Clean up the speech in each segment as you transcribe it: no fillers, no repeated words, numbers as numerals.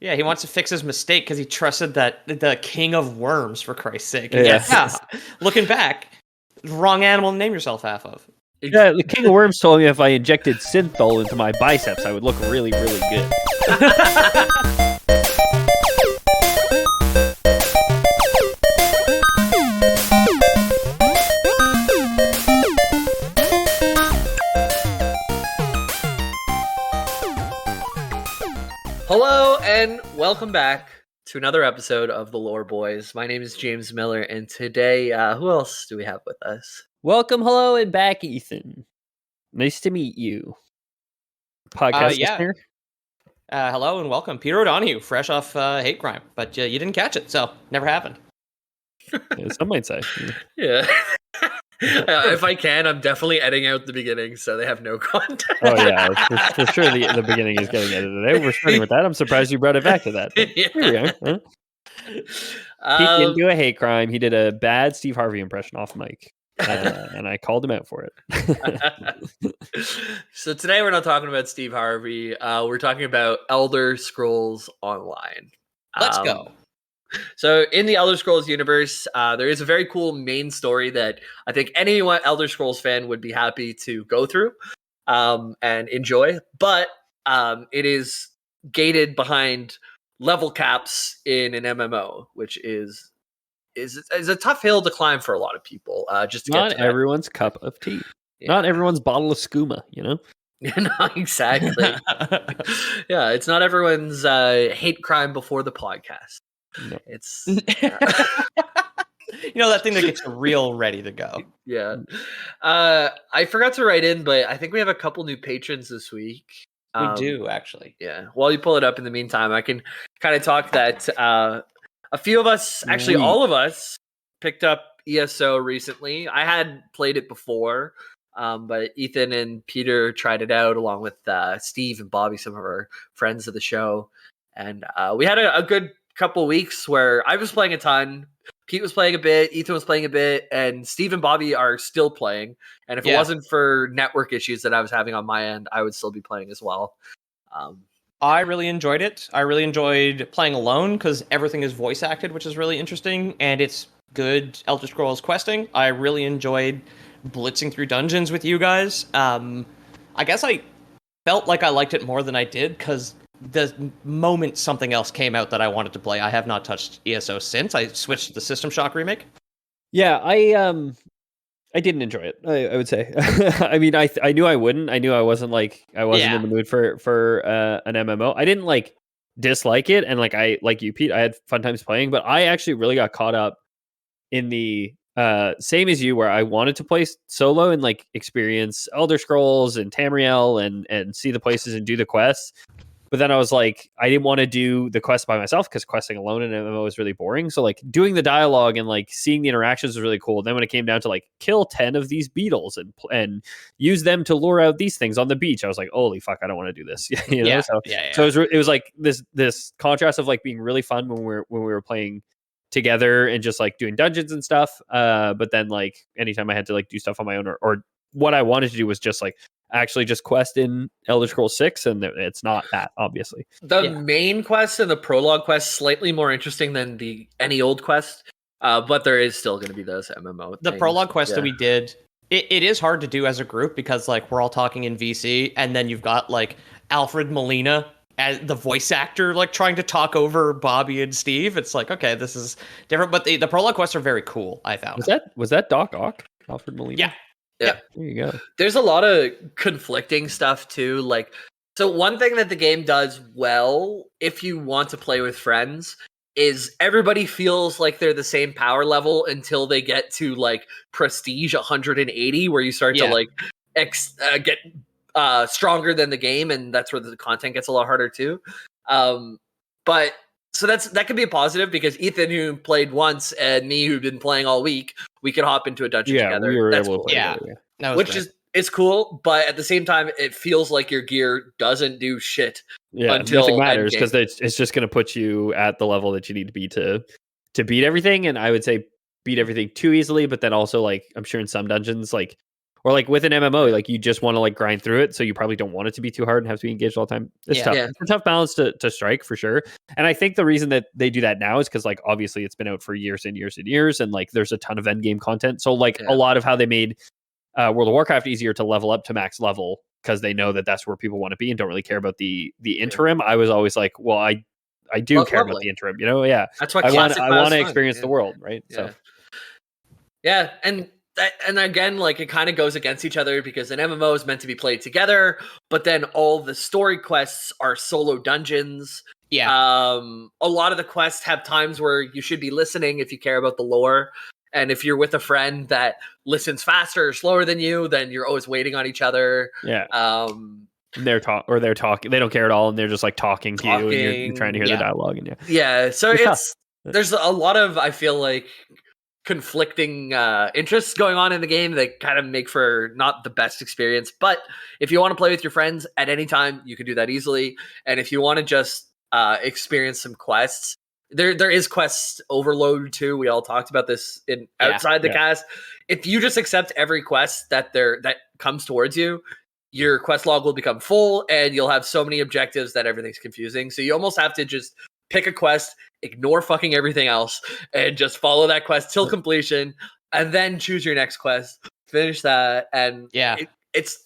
Yeah, he wants to fix his mistake because he trusted that the king of worms, for Christ's sake. Yeah. Looking back, wrong animal to name yourself half of. Yeah, the King of Worms told me if I injected synthol into my biceps, I would look really, really good. Hello and welcome back to another episode of The Lore Boys. My name is James Miller, and today, who else do we have with us? Welcome, hello, and back, Ethan. Nice to meet you. Podcast listener. Hello and welcome. Peter O'Donohue, fresh off hate crime, but you didn't catch it, so never happened. Yeah, some might say. Yeah. If I can, I'm definitely editing out the beginning so they have no context. Oh, yeah, for sure the beginning is getting edited out. We're starting with that. I'm surprised you brought it back to that. Yeah. Here we are. Huh? He didn't do a hate crime. He did a bad Steve Harvey impression off mic. And I called him out for it. So today we're not talking about Steve Harvey. We're talking about Elder Scrolls Online. Let's go. So in the Elder Scrolls universe, there is a very cool main story that I think any Elder Scrolls fan would be happy to go through and enjoy. But it is gated behind level caps in an MMO, which is a tough hill to climb for a lot of people. Just to not get to everyone's cup of tea. Yeah. Not everyone's bottle of skooma, you know? No, exactly. Yeah, it's not everyone's hate crime before the podcast. No. It's that thing that gets you real ready to go. Yeah. I forgot to write in, but I think we have a couple new patrons this week. We do, actually. Yeah. While you pull it up in the meantime, I can kind of talk that a few of us, actually all of us, picked up ESO recently. I had played it before, but Ethan and Peter tried it out along with Steve and Bobby, some of our friends of the show. And we had a good couple weeks where I was playing a ton. Pete was playing a bit, Ethan was playing a bit, and Steve and Bobby are still playing. And if it wasn't for network issues that I was having on my end, I would still be playing as well. I really enjoyed it. I really enjoyed playing alone because everything is voice acted, which is really interesting, and it's good Elder Scrolls questing. I really enjoyed blitzing through dungeons with you guys. I guess I felt like I liked it more than I did because the moment something else came out that I wanted to play, I have not touched ESO since. I switched to the System Shock remake. Yeah, I didn't enjoy it. I would say. I mean, I knew I wouldn't. I knew I wasn't in the mood for an MMO. I didn't dislike it, and like you, Pete, I had fun times playing. But I actually really got caught up in the same as you, where I wanted to play solo and experience Elder Scrolls and Tamriel and see the places and do the quests. But then I was like, I didn't want to do the quest by myself because questing alone in an MMO is really boring. So doing the dialogue and seeing the interactions was really cool. Then when it came down to kill 10 of these beetles and use them to lure out these things on the beach, I was like, holy fuck, I don't want to do this. You know? So it was this contrast of being really fun when we were playing together and just doing dungeons and stuff. But then anytime I had to do stuff on my own or what I wanted to do was just actually just quest in Elder Scrolls 6, and it's not that, obviously. The main quest and the prologue quest slightly more interesting than any old quest, but there is still going to be those MMO The things. prologue quest that we did, it is hard to do as a group because we're all talking in VC, and then you've got Alfred Molina as the voice actor trying to talk over Bobby and Steve. It's okay, this is different, but the prologue quests are very cool, I found. Was that Doc Ock, Alfred Molina? Yeah. There you go. There's a lot of conflicting stuff too. So one thing that the game does well, if you want to play with friends, is everybody feels like they're the same power level until they get to prestige 180, where you start to get stronger than the game, and that's where the content gets a lot harder too. But so that could be a positive because Ethan, who played once, and me, who've been playing all week, we could hop into a dungeon together. We were That's able cool. to play together, Which is it's cool, but at the same time, it feels like your gear doesn't do shit. Yeah, until nothing matters because it's just going to put you at the level that you need to be to beat everything. And I would say beat everything too easily, but then also I'm sure in some dungeons Or like with an MMO, like you just want to like grind through it, so you probably don't want it to be too hard and have to be engaged all the time. It's tough. Yeah. It's a tough balance to strike for sure. And I think the reason that they do that now is because like obviously it's been out for years and years and years, and like there's a ton of end game content. So like a lot of how they made World of Warcraft easier to level up to max level because they know that that's where people want to be and don't really care about the interim. I was always like, well, I do care about the interim, you know? Yeah. That's what I want to experience the world, right? Yeah. So yeah, and again, like it kind of goes against each other because an MMO is meant to be played together, but then all the story quests are solo dungeons. Yeah. A lot of the quests have times where you should be listening if you care about the lore. And if you're with a friend that listens faster or slower than you, then you're always waiting on each other. Yeah. They're talking. They don't care at all, and they're just like talking to you, and you're trying to hear the dialogue. And so there's a lot of, I feel like, conflicting interests going on in the game that kind of make for not the best experience. But if you want to play with your friends at any time, you can do that easily. And if you want to just experience some quests, there is quest overload too. We all talked about this outside the cast. If you just accept every quest that comes towards you, your quest log will become full and you'll have so many objectives that everything's confusing. So you almost have to just pick a quest, ignore fucking everything else, and just follow that quest till completion, and then choose your next quest, finish that. And it's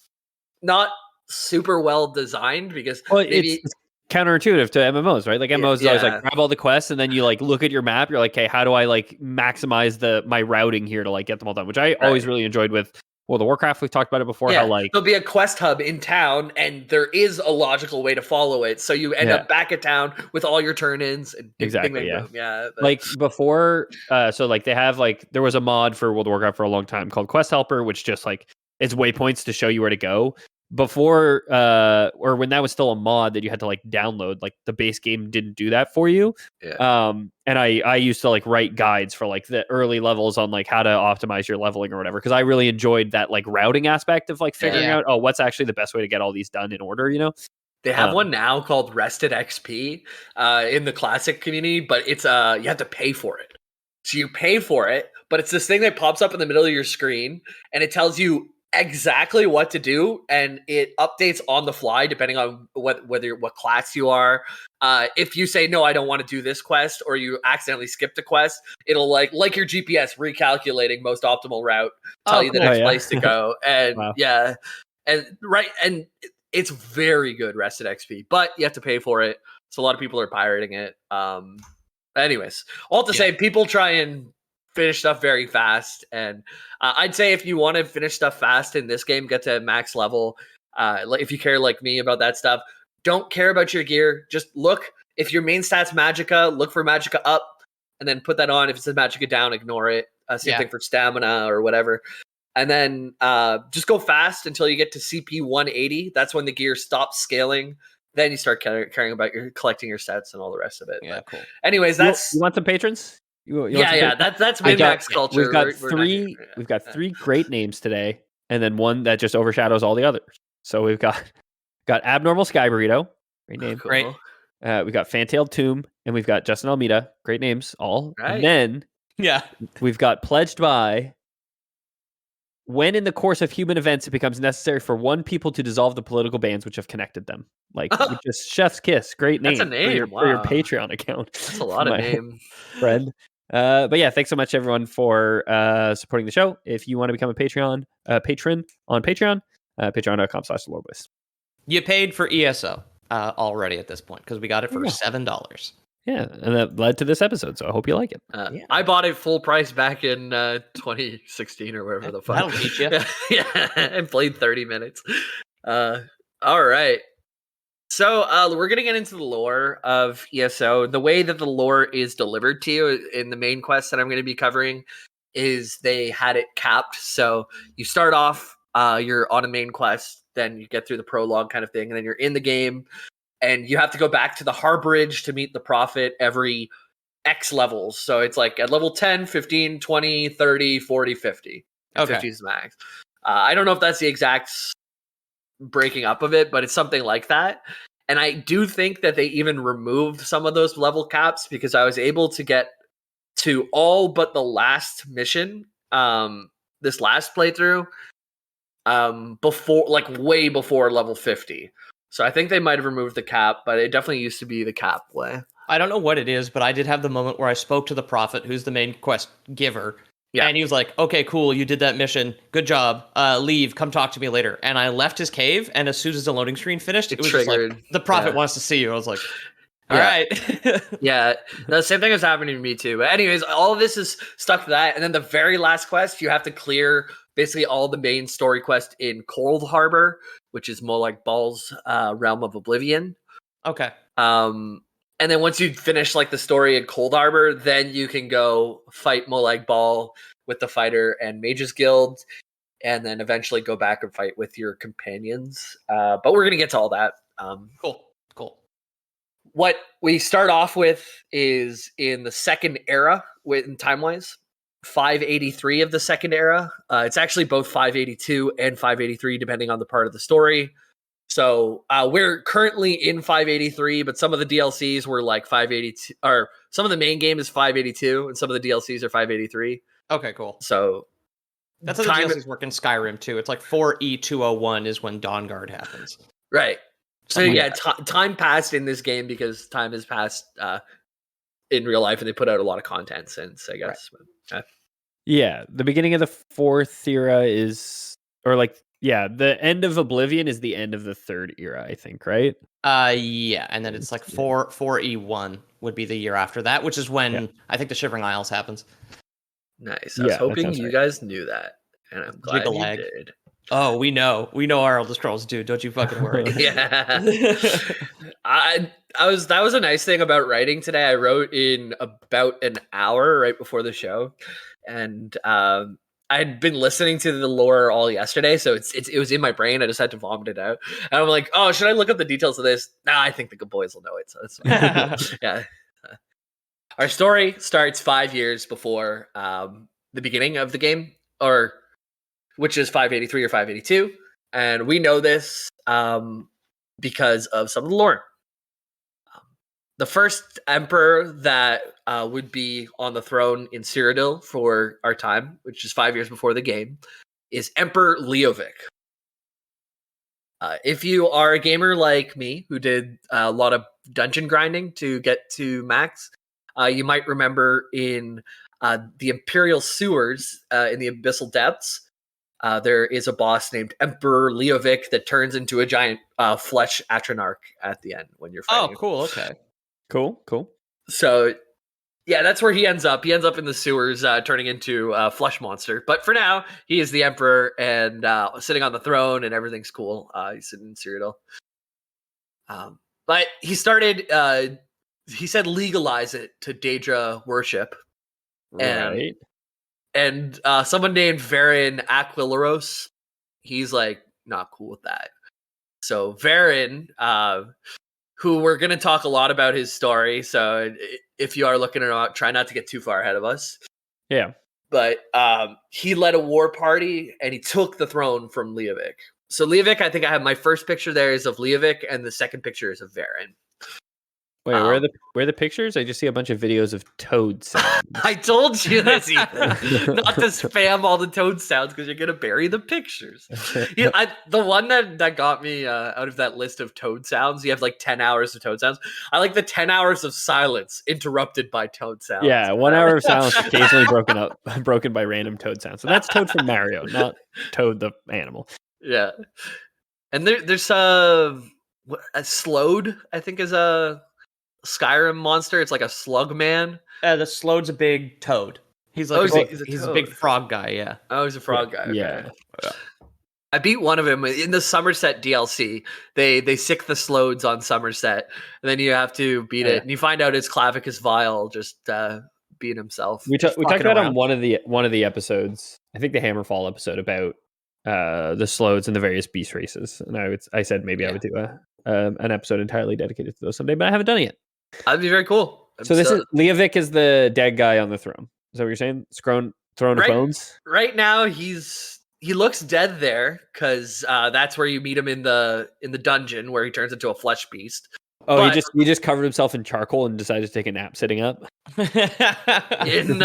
not super well designed because maybe it's counterintuitive to MMOs, right? Like MMOs is always like grab all the quests and then you like look at your map, you're like, okay, how do I like maximize my routing here to like get them all done, which I always really enjoyed with World of Warcraft. We've talked about it before. How like there'll be a quest hub in town and there is a logical way to follow it, so you end up back at town with all your turn-ins and like before so like they have like there was a mod for World of Warcraft for a long time called Quest Helper, which just like it's waypoints to show you where to go. Before or when that was still a mod that you had to like download, like the base game didn't do that for you. And I used to like write guides for like the early levels on like how to optimize your leveling or whatever, because I really enjoyed that like routing aspect of like figuring out what's actually the best way to get all these done in order, you know. They have one now called Rested XP in the classic community, but it's you have to pay for it. So you pay for it, but it's this thing that pops up in the middle of your screen and it tells you exactly what to do, and it updates on the fly depending on what class you are. If you say no, I don't want to do this quest, or you accidentally skipped a quest, it'll like your GPS recalculating most optimal route, tell you the next place to go. And and it's very good Rested XP, but you have to pay for it, so a lot of people are pirating it. Anyways, all to say, people try and finish stuff very fast, and I'd say if you want to finish stuff fast in this game, get to max level. If you care like me about that stuff, don't care about your gear. Just look, if your main stat's Magicka, look for Magicka up, and then put that on. If it says Magicka down, ignore it. Same thing for stamina or whatever. And then just go fast until you get to CP 180. That's when the gear stops scaling. Then you start caring about collecting your sets and all the rest of it. Yeah, cool. Anyways, that's you want some patrons? That's min-max culture. We've got three great names today, and then one that just overshadows all the others. So we've got Abnormal Sky Burrito, great name. Cool. Right. We got Fantailed Tomb, and we've got Justin Almeida, great names all. Right. And then we've got Pledged by when in the course of human events it becomes necessary for one people to dissolve the political bands which have connected them. Like just Chef's Kiss, great name. That's a name for your Patreon account. That's a lot of name, friend. But yeah, thanks so much everyone for supporting the show. If you want to become a patron on Patreon, patreon.com/LoreBoys. You paid for ESO already at this point because we got it for $7. Yeah, and that led to this episode, so I hope you like it. I bought it full price back in 2016 or wherever the fuck. That'll teach you. And played 30 minutes. All right. So we're going to get into the lore of ESO. The way that the lore is delivered to you in the main quest that I'm going to be covering is they had it capped. So you start off, you're on a main quest, then you get through the prologue kind of thing, and then you're in the game. And you have to go back to the Harborage to meet the Prophet every X levels. So it's like at level 10, 15, 20, 30, 40, 50. Okay. 50 is max. I don't know if that's the exact breaking up of it, but it's something like that. And I do think that they even removed some of those level caps because I was able to get to all but the last mission, this last playthrough, before, like way before level 50. So I think they might have removed the cap, but it definitely used to be the cap way. I don't know what it is, but I did have the moment where I spoke to the prophet, who's the main quest giver. Yeah. And he was like, okay, cool, you did that mission. Good job. Leave. Come talk to me later. And I left his cave, and as soon as the loading screen finished, it was triggered. Just like, the prophet wants to see you. I was like, all right. Yeah, the same thing is happening to me too. But anyways, all of this is stuck to that. And then the very last quest, you have to clear basically all the main story quest in Cold Harbor, which is Molag Bal's realm of oblivion. Okay. And then once you finish like the story in Cold Harbor, then you can go fight Molag Bal with the fighter and mages guild, and then eventually go back and fight with your companions. But we're gonna get to all that. Cool. What we start off with is in the second era in time-wise, 583 of the second era. It's actually both 582 and 583, depending on the part of the story. So we're currently in 583, but some of the DLCs were like 582, or some of the main game is 582, and some of the DLCs are 583. Okay, cool. So that's how the DLCs work in Skyrim too. It's like 4E201 is when Dawnguard happens. Right. So yeah, time passed in this game because time has passed in real life, and they put out a lot of content since, I guess. Right. Yeah, the beginning of the fourth era is, or like, yeah, the end of Oblivion is the end of the third era, I think, right? Yeah, and then it's like 4E1 would be the year after that, which is when I think the Shivering Isles happens. Nice. I was hoping you guys knew that, and I'm glad you did. Oh, we know our Elder Scrolls do. Don't you fucking worry. Yeah. That was a nice thing about writing today. I wrote in about an hour right before the show, and I'd been listening to the lore all yesterday, so it was in my brain. I just had to vomit it out, and I'm like, oh, should I look up the details of this? Nah, I think the good boys will know it, so that's fine. Yeah. Our story starts 5 years before the beginning of the game, which is 583 or 582, and we know this because of some of the lore. The first emperor that would be on the throne in Cyrodiil for our time, which is 5 years before the game, is Emperor Leovic. If you are a gamer like me, who did a lot of dungeon grinding to get to max, you might remember in the Imperial Sewers in the Abyssal Depths, there is a boss named Emperor Leovic that turns into a giant flesh Atronarch at the end when you're fighting. Oh, cool. Okay. Cool. So, yeah, that's where he ends up. He ends up in the sewers, turning into a flesh monster. But for now, he is the emperor and sitting on the throne, and everything's cool. He's sitting in Cyrodiil. But he started, he said legalize it to DaedraA worship. Right. And someone named Varen Aquilaros, he's like not cool with that. So Varen, who we're going to talk a lot about his story. So if you are looking at it, try not to get too far ahead of us. Yeah. But he led a war party and he took the throne from Leovic. So Leovic, I think I have my first picture there is of Leovic, and the second picture is of Varen. Wait, where are the pictures? I just see a bunch of videos of toad sounds. I told you this, Ethan. Not to spam all the toad sounds because you're gonna bury the pictures. The one that got me out of that list of toad sounds, you have like 10 hours of toad sounds. I like the 10 hours of silence interrupted by toad sounds. Yeah, 1 hour of silence occasionally broken by random toad sounds. So that's Toad from Mario, not Toad the animal. Yeah, and there's a Slode, I think, is a Skyrim monster. It's like a slug man. The Slode's a big toad. He's like he's a big frog guy. Yeah. Oh, he's a frog guy. Okay. Yeah. I beat one of them in the Somerset DLC. They sick the Slodes on Somerset, and then you have to beat it, and you find out it's Clavicus Vile just being himself. We talked about on one of the episodes. I think the Hammerfall episode about the Slodes and the various beast races, and I said maybe I would do an episode entirely dedicated to those someday, but I haven't done it yet. That'd be very cool. So this is Leovic is the dead guy on the throne. Is that what you're saying? Throne of Bones? Right now he looks dead there because that's where you meet him in the dungeon where he turns into a flesh beast. Oh, but he just covered himself in charcoal and decided to take a nap sitting up. in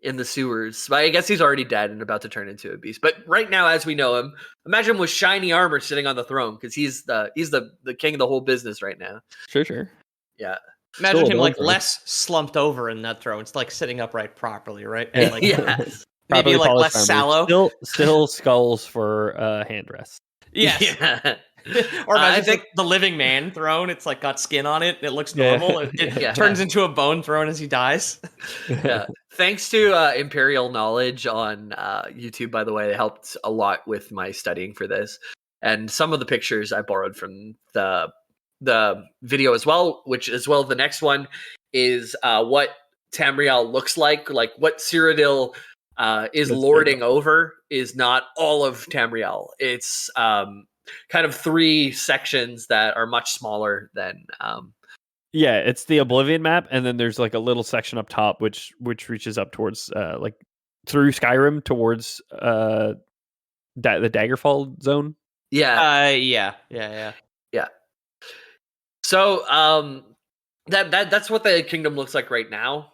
in the sewers. But I guess he's already dead and about to turn into a beast. But right now, as we know him, imagine him with shiny armor sitting on the throne because he's the king of the whole business right now. Sure. Yeah. Imagine him like less slumped over in that throne. It's like sitting upright properly, right? And like Yes. maybe like less sallow. Still skulls for hand rests. Yes. Yeah. Or imagine the living man throne. It's like got skin on it. It looks normal. It turns into a bone throne as he dies. Yeah. Thanks to Imperial Knowledge on YouTube, by the way, it helped a lot with my studying for this. And some of the pictures I borrowed from the video as well, which as well the next one is what Tamriel looks like what Cyrodiil is lording over is not all of Tamriel. It's kind of 3 sections that are much smaller than yeah, it's the Oblivion map, and then there's like a little section up top which reaches up towards like through Skyrim towards the Daggerfall zone. Yeah. So that's what the kingdom looks like right now.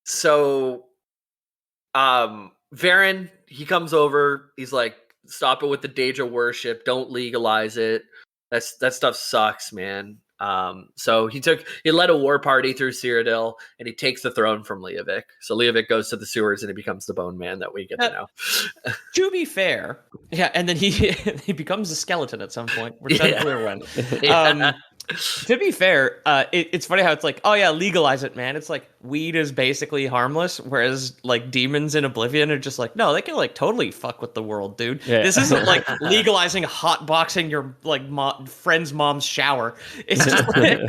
So Varen, he comes over, he's like, stop it with the DaedraA worship, don't legalize it. That stuff sucks, man. So he led a war party through Cyrodiil, and he takes the throne from Leovic. So Leovic goes to the sewers, and he becomes the Bone Man that we get to know. To be fair, yeah, and then he becomes a skeleton at some point. We're unclear when. Yeah. To be fair, it's funny how it's like, oh yeah, legalize it, man. It's like weed is basically harmless, whereas like demons in Oblivion are just like, no, they can like totally fuck with the world, dude. Yeah. This isn't like legalizing hotboxing your like friend's mom's shower. It's just like,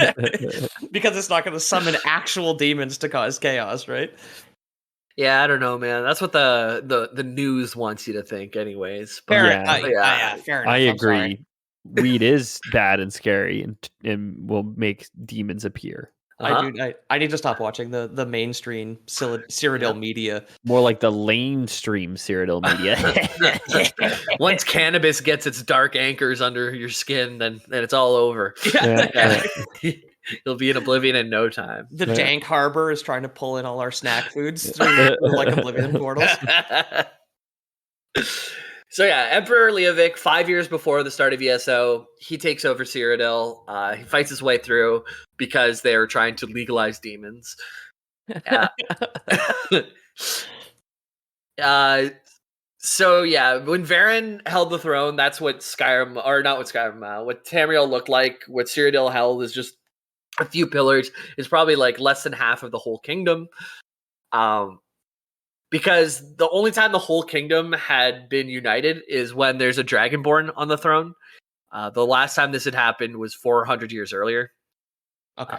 because it's not going to summon actual demons to cause chaos, right? Yeah, I don't know, man. That's what the news wants you to think, anyways. But Fair enough. I agree. Weed is bad and scary, and will make demons appear. I need to stop watching the mainstream Cyrodiil media. More like the lamestream Cyrodiil media. Once cannabis gets its dark anchors under your skin, then it's all over. Yeah. You'll be in Oblivion in no time. The Dank Harbor is trying to pull in all our snack foods through like Oblivion portals. So yeah, Emperor Leovic, 5 years before the start of ESO, he takes over Cyrodiil. He fights his way through because they're trying to legalize demons. So yeah, when Varen held the throne, that's what Skyrim, or not what Skyrim, what Tamriel looked like. What Cyrodiil held is just a few pillars. It's probably like less than half of the whole kingdom. Because the only time the whole kingdom had been united is when there's a Dragonborn on the throne. The last time this had happened was 400 years earlier. Okay.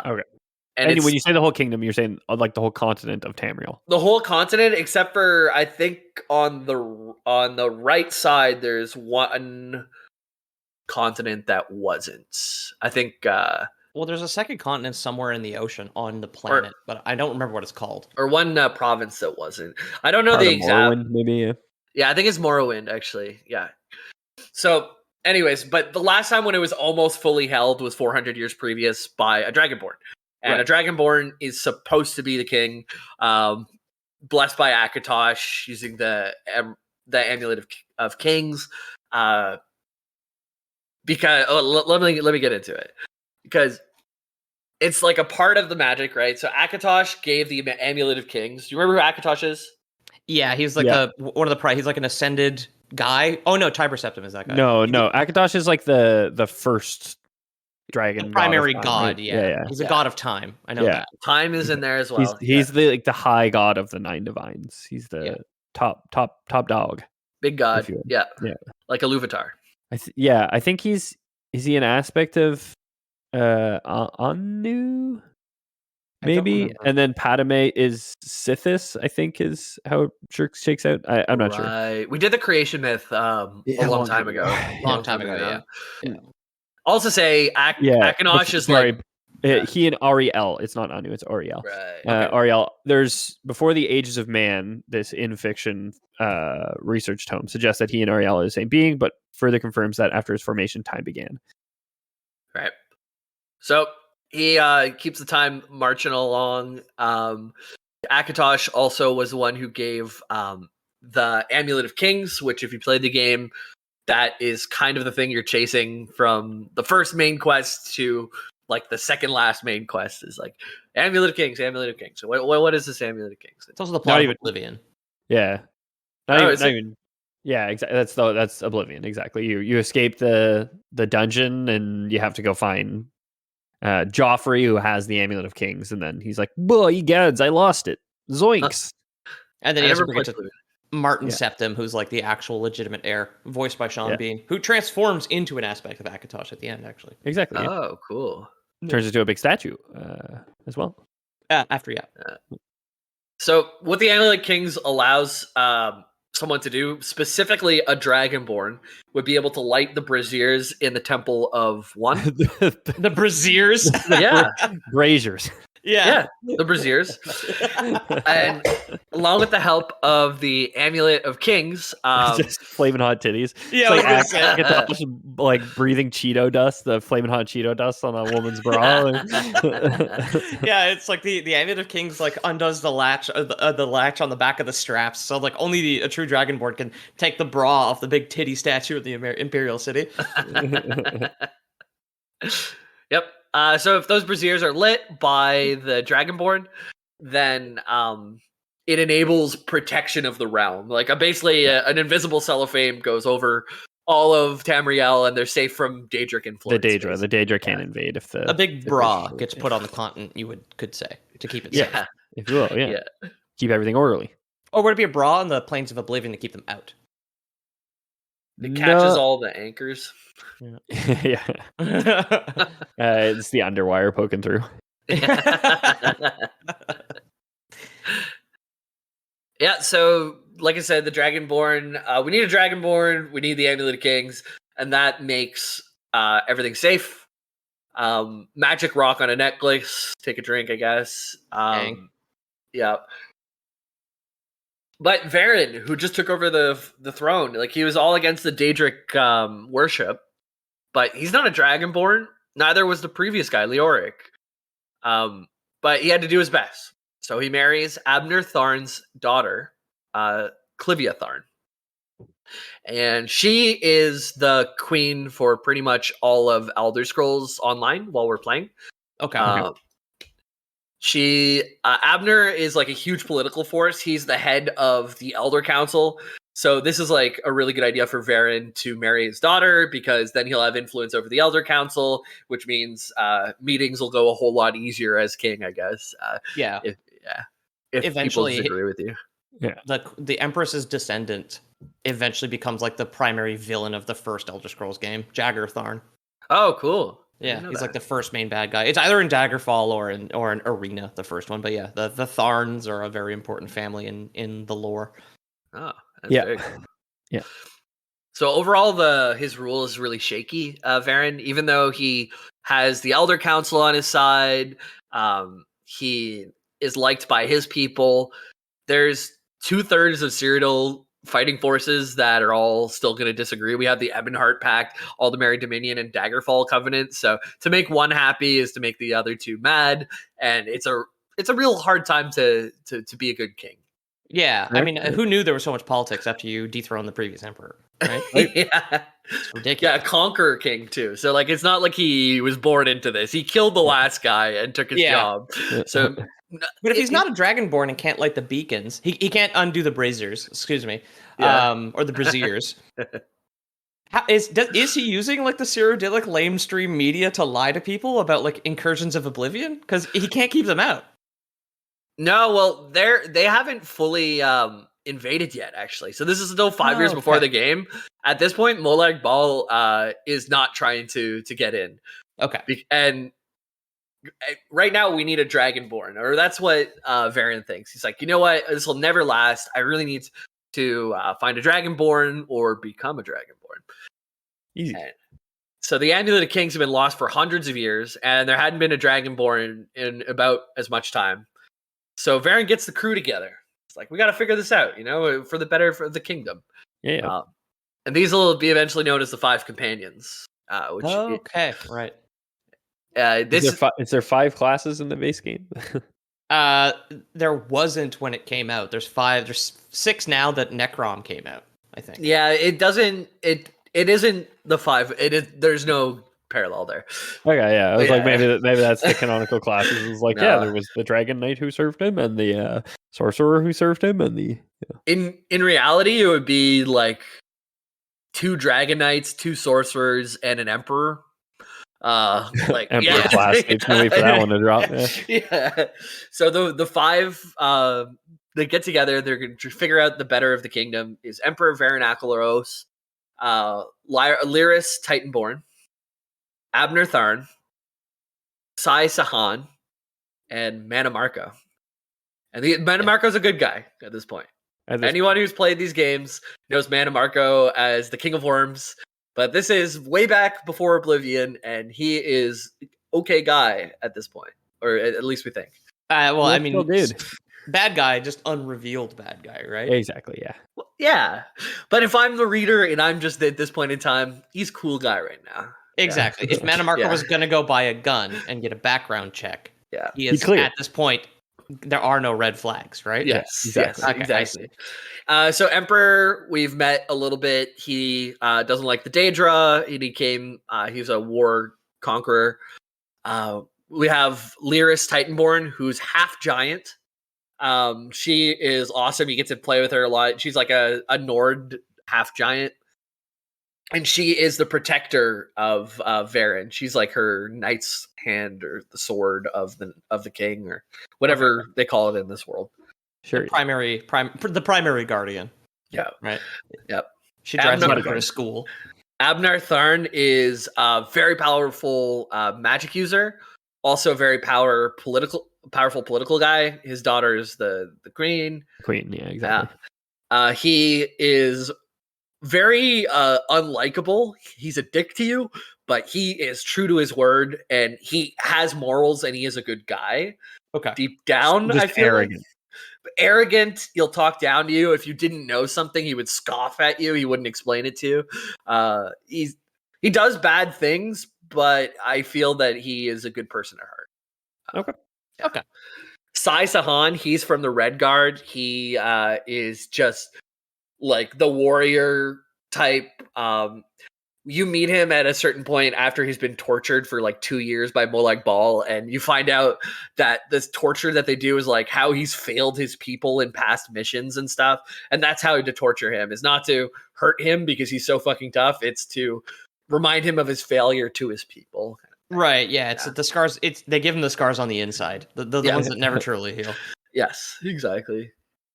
And when you say the whole kingdom, you're saying like the whole continent of Tamriel. The whole continent, except for I think on the right side, there's one continent that wasn't. I think. Well, there's a second continent somewhere in the ocean on the planet, but I don't remember what it's called. Or one province that wasn't. I don't know the exact. Morrowind, maybe. Yeah, I think it's Morrowind, actually. Yeah. So, anyways, but the last time when it was almost fully held was 400 years previous by a Dragonborn. And a Dragonborn is supposed to be the king, blessed by Akatosh, using the Amulet of Kings. Because let me get into it. Because it's like a part of the magic, right? So Akatosh gave the Amulet of Kings. Do you remember who Akatosh is? Yeah, he's like one of the he's like an ascended guy. Oh no, Tiber Septim is that guy. No, Akatosh is like the first dragon, the primary god. Right? Yeah. He's a god of time. I know that. Time is in there as well. He's the high god of the 9 divines. He's the top dog. Big god. Yeah. Like a Luvatar. I think is he an aspect of Anu? Maybe, and then Padme is Sithis, I think is how it shakes out. I'm not sure. We did the creation myth a long time ago. Long time ago, yeah. Also say Akanosh is like he and Ariel. It's not Anu, it's Ariel. Right. Ariel. There's before the Ages of Man, this in fiction research tome suggests that he and Ariel are the same being, but further confirms that after his formation, time began. Right. So he keeps the time marching along. Akatosh also was the one who gave the Amulet of Kings, which if you played the game, that is kind of the thing you're chasing from the first main quest to like the second last main quest is like Amulet of Kings, Amulet of Kings. So what is this Amulet of Kings? It's also the plot of Oblivion. Yeah. Not even yeah, exactly. That's Oblivion. Exactly. You escape the dungeon and you have to go find Joffrey, who has the Amulet of Kings, and then he's like, "Boy, gads, I lost it. Zoinks!" And then he has to bring it to Martin Septim, who's like the actual legitimate heir, voiced by Sean Bean, who transforms into an aspect of Akatosh at the end. Actually, exactly. Oh, cool. Turns into a big statue as well. After So what the Amulet of Kings allows someone to do, specifically a Dragonborn, would be able to light the braziers in the Temple of One. The braziers? Yeah. Braziers. Yeah, the braziers. And along with the help of the Amulet of Kings, just flaming hot titties. Yeah, it's like breathing Cheeto dust, the flaming hot Cheeto dust on a woman's bra. Yeah, it's like the Amulet of Kings like undoes the latch on the back of the straps, so like only a true Dragonborn can take the bra off the big titty statue of the Imperial City. Yep. So if those braziers are lit by the Dragonborn, then it enables protection of the realm. Like basically an invisible cellophane goes over all of Tamriel, and they're safe from Daedric influence. The DaedraA can't invade if a big bra gets put on the continent. You could say to keep it safe. If you will, yeah. Keep everything orderly. Or would it be a bra on the Plains of Oblivion to keep them out? It catches all the anchors. Yeah. It's the underwire poking through. Yeah, so like I said, the Dragonborn, we need a Dragonborn, we need the Amulet of Kings, and that makes everything safe. Magic rock on a necklace, take a drink, I guess. Yeah. But Varen, who just took over the throne, like he was all against the Daedric worship, but he's not a Dragonborn. Neither was the previous guy, Leoric. But he had to do his best. So he marries Abner Tharn's daughter, Clivia Tharn. And she is the queen for pretty much all of Elder Scrolls Online while we're playing. Okay. Abner is like a huge political force. He's the head of the Elder Council. So this is like a really good idea for Varen to marry his daughter, because then he'll have influence over the Elder Council, which means meetings will go a whole lot easier as king, I guess. If eventually people disagree with you. Yeah. The Empress's descendant eventually becomes like the primary villain of the first Elder Scrolls game, Jagger Tharn. Oh, cool. Yeah, he's like the first main bad guy. It's either in Daggerfall or in Arena, the first one. But yeah, the Tharns are a very important family in the lore. Oh, that's very cool. Yeah. So overall, his rule is really shaky, Varen. Even though he has the Elder Council on his side, he is liked by his people. There's 2/3 of Cyrodiil fighting forces that are all still going to disagree. We have the Ebonheart Pact, Aldemary Dominion, and Daggerfall Covenant. So to make one happy is to make the other two mad, and it's a real hard time to be a good king. Yeah, I mean, who knew there was so much politics after you dethrone the previous emperor, right? Yeah, it's ridiculous. Yeah, conqueror king too. So like, it's not like he was born into this. He killed the last guy and took his job. So. But if he's not a Dragonborn and can't light the beacons, he can't undo the braziers, excuse me, or the braziers. Is he using like the Cyrodiilic lamestream media to lie to people about like incursions of Oblivion? Because he can't keep them out. No, well, they haven't fully invaded yet, actually. So this is still 5 years before the game. At this point, Molag Bal is not trying to get in. Okay, and right now we need a Dragonborn, or that's what Varen thinks. He's like, you know what, this will never last. I really need to find a Dragonborn or become a Dragonborn. Easy. And so the Amulet of Kings have been lost for hundreds of years, and there hadn't been a Dragonborn in about as much time. So Varen gets the crew together. It's like, we got to figure this out, for the better for the kingdom. Yeah. And these will be eventually known as the Five Companions. Right. Is there 5 classes in the base game? There wasn't when it came out. There's 5. There's 6 now that Necrom came out, I think. Yeah, it doesn't. It isn't the 5. It is. There's no parallel there. Okay, yeah. I was like, Yeah. maybe that's the canonical classes. It was like, No. yeah, there was the Dragon Knight who served him, and the Sorcerer who served him, and the In reality, it would be like 2 Dragon Knights, 2 Sorcerers, and an Emperor. Like Emperor class. It's gonna wait for that one to drop. Yeah. Yeah. So the 5 they get together. They're going to figure out the better of the kingdom. Is Emperor Vernacularos, Lyris Titanborn, Abner Tharn, Sai Sahan, and Mannimarco. And Mannimarco's a good guy at this point. Anyone who's played these games knows Mannimarco as the King of Worms, but this is way back before Oblivion, and he is okay guy at this point, or at least we think. Well, I mean, dude. Bad guy, just unrevealed bad guy, right? Exactly, yeah. Well, yeah, but if I'm the reader and I'm just at this point in time, he's cool guy right now. Exactly. Yeah. If Mannimarco was going to go buy a gun and get a background check, he is clear. at this point. There are no red flags, right? Yes, exactly. Yes, Okay, exactly. So Emperor, we've met a little bit. He doesn't like the DaedraA. He's a war conqueror. We have Lyris Titanborn, who's half giant. She is awesome. You get to play with her a lot. She's like a Nord half giant. And she is the protector of Varen. She's like her knight's hand or the sword of the king or whatever they call it in this world. Sure. The primary guardian. Yeah. Right. Yep. She drives him to go to school. Abner Tharn is a very powerful magic user. Also a very powerful political guy. His daughter is the queen. Queen, yeah, exactly. He is very unlikable. He's a dick to you, but he is true to his word, and he has morals, and he is a good guy. Okay. Deep down, just I feel arrogant. Arrogant. He'll talk down to you. If you didn't know something, he would scoff at you. He wouldn't explain it to you. He does bad things, but I feel that he is a good person at heart. Okay. Yeah. Okay. Sai Sahan, he's from the Red Guard. He is just like the warrior type. You meet him at a certain point after he's been tortured for like 2 years by Molag Bal, and you find out that this torture that they do is like how he's failed his people in past missions and stuff. And that's how to torture him, is not to hurt him because he's so fucking tough. It's to remind him of his failure to his people. Right. Yeah. It's the scars. They give him the scars on the inside, the ones that never truly heal. Yes, exactly.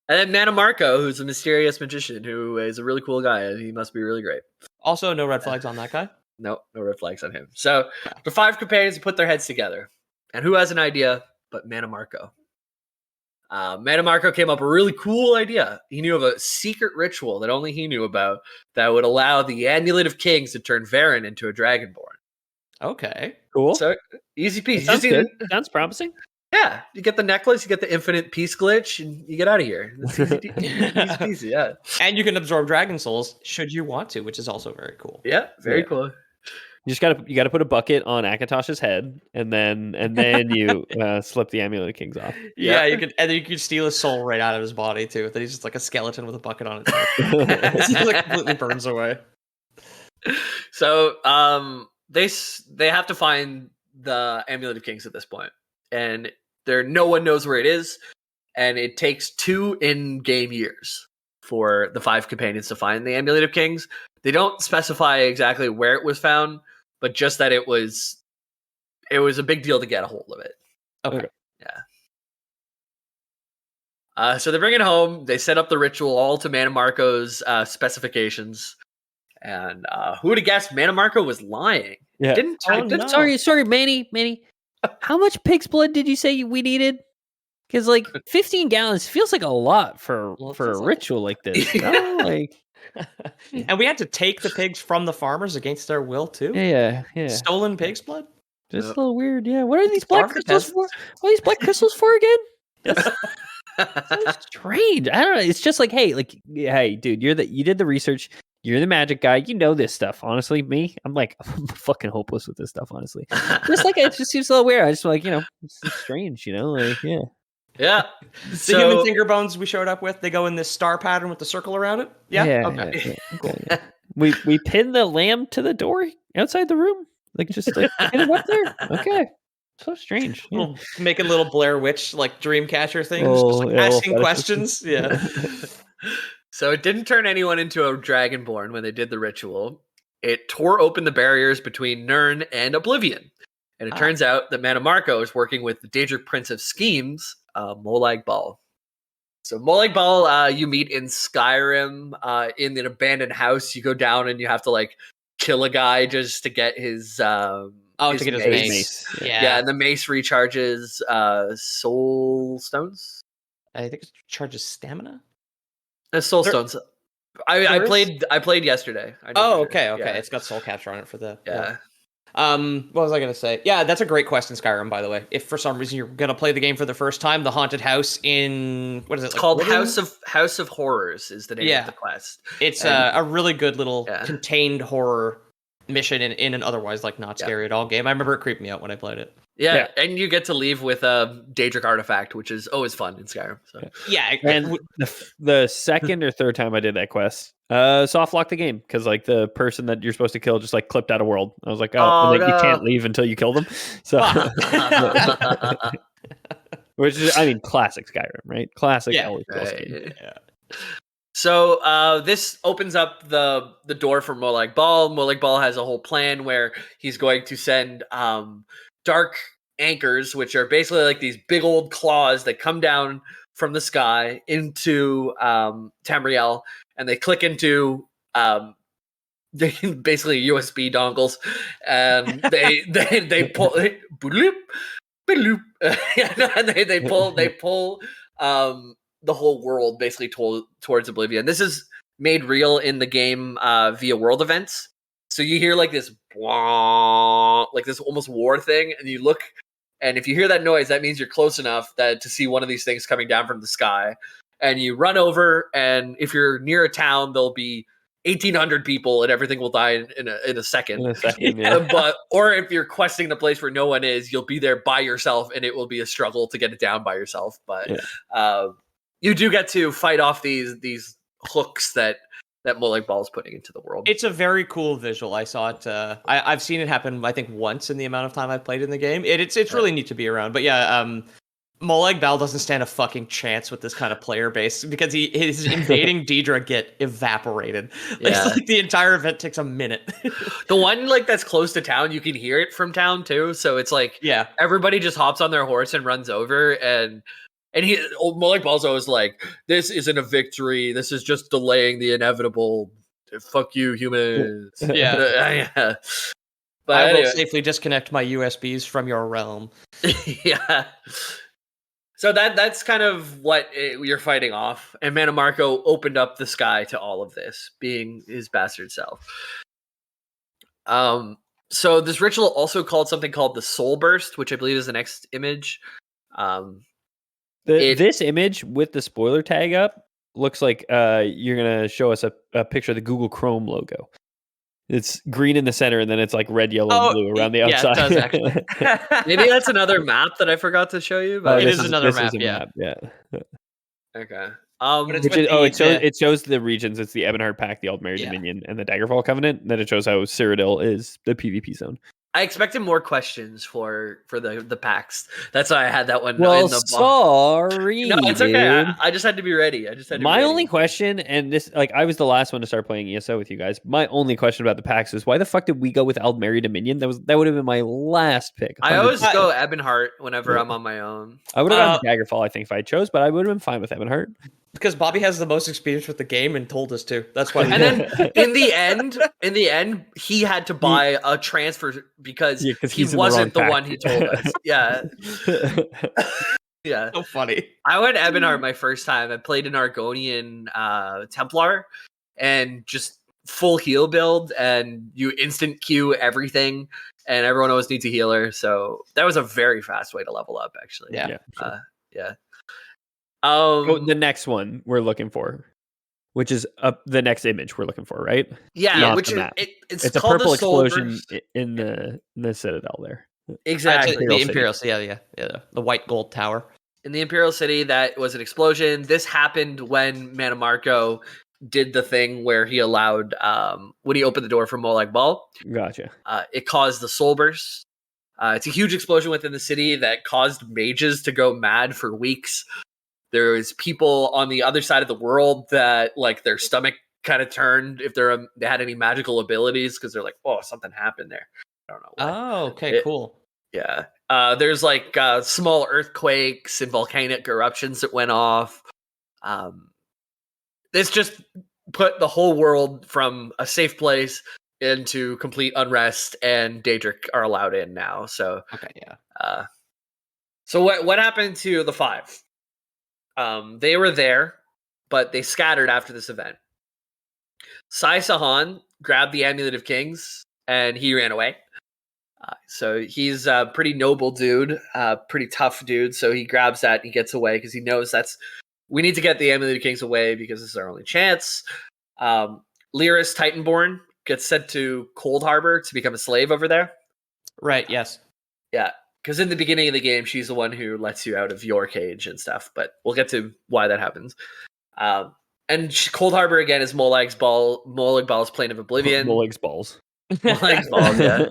And then Mannimarco, who's a mysterious magician who is a really cool guy, and he must be really great. Also, no red flags on that guy? No red flags on him. So the 5 companions put their heads together. And who has an idea but Mannimarco? Mannimarco came up with a really cool idea. He knew of a secret ritual that only he knew about that would allow the Amulet of Kings to turn Varen into a Dragonborn. Okay. Cool. So easy peasy. Sounds good. Sounds promising. Yeah, you get the necklace, you get the infinite peace glitch, and you get out of here. It's easy peasy, yeah. And you can absorb dragon souls should you want to, which is also very cool. Yeah, very cool. You gotta put a bucket on Akatosh's head, and then you slip the Amulet of Kings off. Yeah, you could steal his soul right out of his body too. That he's just like a skeleton with a bucket on its head. It like completely burns away. So they have to find the Amulet of Kings at this point. And no one knows where it is, and it takes 2 in-game years for the 5 companions to find the Amulet of Kings. They don't specify exactly where it was found, but just that it was a big deal to get a hold of it. Okay. Yeah. So they bring it home. They set up the ritual all to Mannimarco's specifications, and who would have guessed Mannimarco was lying? Yeah. Sorry, Manny. How much pig's blood did you say we needed? Because like 15 gallons feels like a lot for a ritual like this. And we had to take the pigs from the farmers against their will too. Yeah. Stolen pig's blood. Just a little weird. Yeah. What are these black crystals for? What are these black crystals for again? So strange. I don't know. It's just like, hey, dude, you did the research. You're the magic guy. You know this stuff. Honestly, I'm fucking hopeless with this stuff, honestly. Just like, it just seems a little weird. I just like, it's strange, yeah. Yeah. The human finger bones we showed up with, they go in this star pattern with the circle around it. Yeah. Okay. Cool. We pin the lamb to the door outside the room, like just like pin it up there. Okay. So strange. Yeah. Making little Blair Witch like Dreamcatcher things, Oh, just, like, asking questions. Yeah. So it didn't turn anyone into a dragonborn when they did the ritual. It tore open the barriers between Nirn and Oblivion. And it turns out that Mannimarco is working with the Daedric Prince of Schemes, Molag Bal. So Molag Bal, you meet in Skyrim, in an abandoned house. You go down and you have to like kill a guy just to get his to get his mace. Yeah, and the mace recharges soul stones. I think it charges stamina. Soul stones. I played yesterday. Okay. Yeah. It's got soul capture on it for the yeah. What was I gonna say? Yeah, that's a great question, Skyrim. By the way, if for some reason you're gonna play the game for the first time, the haunted house in what is it? It's called House of Horrors is the name of the quest. It's a really good little contained horror mission in an otherwise like not scary at all game. I remember it creeped me out when I played it. Yeah, and you get to leave with a Daedric artifact, which is always fun in Skyrim. So. Yeah, and the second or third time I did that quest, soft locked the game because like the person that you're supposed to kill just like clipped out of world. I was like, you can't leave until you kill them. So, which is, I mean, classic Skyrim, right? Classic. Yeah. So this opens up the door for Molag Bal. Molag Bal has a whole plan where he's going to send dark anchors, which are basically like these big old claws that come down from the sky into Tamriel, and they click into basically USB dongles, and they pull bloop, bloop, and they pull the whole world basically towards Oblivion. This is made real in the game via world events. So you hear like this, like this almost war thing, and you look, and if you hear that noise, that means you're close enough that to see one of these things coming down from the sky. And you run over, and if you're near a town, there'll be 1,800 people, and everything will die in a second. Or if you're questing the place where no one is, you'll be there by yourself, and it will be a struggle to get it down by yourself. But you do get to fight off these hooks that Molag Bal is putting into the world. It's a very cool visual. I saw it. I've seen it happen, I think, once in the amount of time I've played in the game. It's really neat to be around. But yeah, Molag Bal doesn't stand a fucking chance with this kind of player base because his invading DaedraA get evaporated. Like the entire event takes a minute. The one like that's close to town, you can hear it from town too. So it's like everybody just hops on their horse and runs over and. And Molag Bal's always like, this isn't a victory. This is just delaying the inevitable. Fuck you, humans. Yeah. But I will safely disconnect my USBs from your realm. Yeah. So that's kind of what you're fighting off. And Mannimarco opened up the sky to all of this, being his bastard self. So this ritual also called something called the Soulburst, which I believe is the next image. This image with the spoiler tag up looks like you're gonna show us a picture of the Google Chrome logo. It's green in the center, and then it's like red, yellow, and blue around the outside. Yeah, it does actually. Maybe that's another map that I forgot to show you. But it is another map. Yeah. Okay. It shows the regions. It's the Ebonheart Pact, the Aldmeri Dominion, and the Daggerfall Covenant. And then it shows how Cyrodiil is the PvP zone. I expected more questions for the packs. That's why I had that one. Well, in the sorry. No, it's okay. I just had to be ready. My only question, and this, like, I was the last one to start playing ESO with you guys. My only question about the packs is why the fuck did we go with Aldmeri Dominion? That would have been my last pick. 100%. I always go Ebonheart whenever I'm on my own. I would have gone Daggerfall, I think, if I chose, but I would have been fine with Ebonheart. Because Bobby has the most experience with the game and told us to. That's why. And then in the end, he had to buy a transfer because he wasn't the one he told us. Yeah. Yeah. So funny. I went Ebonheart my first time. I played an Argonian Templar and just full heal build, and you instant queue everything, and everyone always needs a healer. So that was a very fast way to level up, actually. Yeah. Yeah. The next one we're looking for, which is the next image we're looking for, right? Yeah, not which the map. It's a called purple the explosion in the Citadel there. Exactly. The Imperial, yeah. The white gold tower. in the Imperial City that was an explosion. This happened when Mannimarco did the thing where he allowed when he opened the door for Molag Bal. Gotcha. It caused the Soulburst. It's a huge explosion within the city that caused mages to go mad for weeks. There was people on the other side of the world that like their stomach kind of turned if they had any magical abilities because they're like, oh, something happened there. I don't know what. Oh, okay, cool. Yeah. There's like small earthquakes and volcanic eruptions that went off. This just put the whole world from a safe place into complete unrest, and DaedraA are allowed in now. So okay, yeah. So what happened to the five? They were there, but they scattered after this event. Sai Sahan grabbed the Amulet of Kings, and he ran away. So he's a pretty noble dude, pretty tough dude. So he grabs that and he gets away because he knows we need to get the Amulet of Kings away because this is our only chance. Lyris Titanborn gets sent to Cold Harbor to become a slave over there. Right, yes. Yeah, because in the beginning of the game, she's the one who lets you out of your cage and stuff, but we'll get to why that happens. And Cold Harbor, again, is Molag Bal's Plane of Oblivion. Molag's balls. Molag's balls, yeah.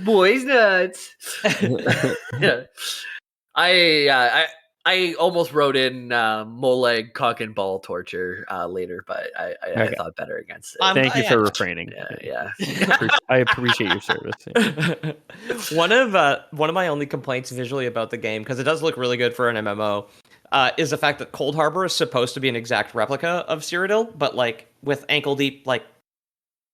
Boys nuts. Yeah. I almost wrote in Molag cock and ball torture later, but I thought better against it. Thank you for refraining. Yeah. I appreciate your service. Yeah. One of my only complaints visually about the game, because it does look really good for an MMO, is the fact that Cold Harbor is supposed to be an exact replica of Cyrodiil, but like with ankle deep, like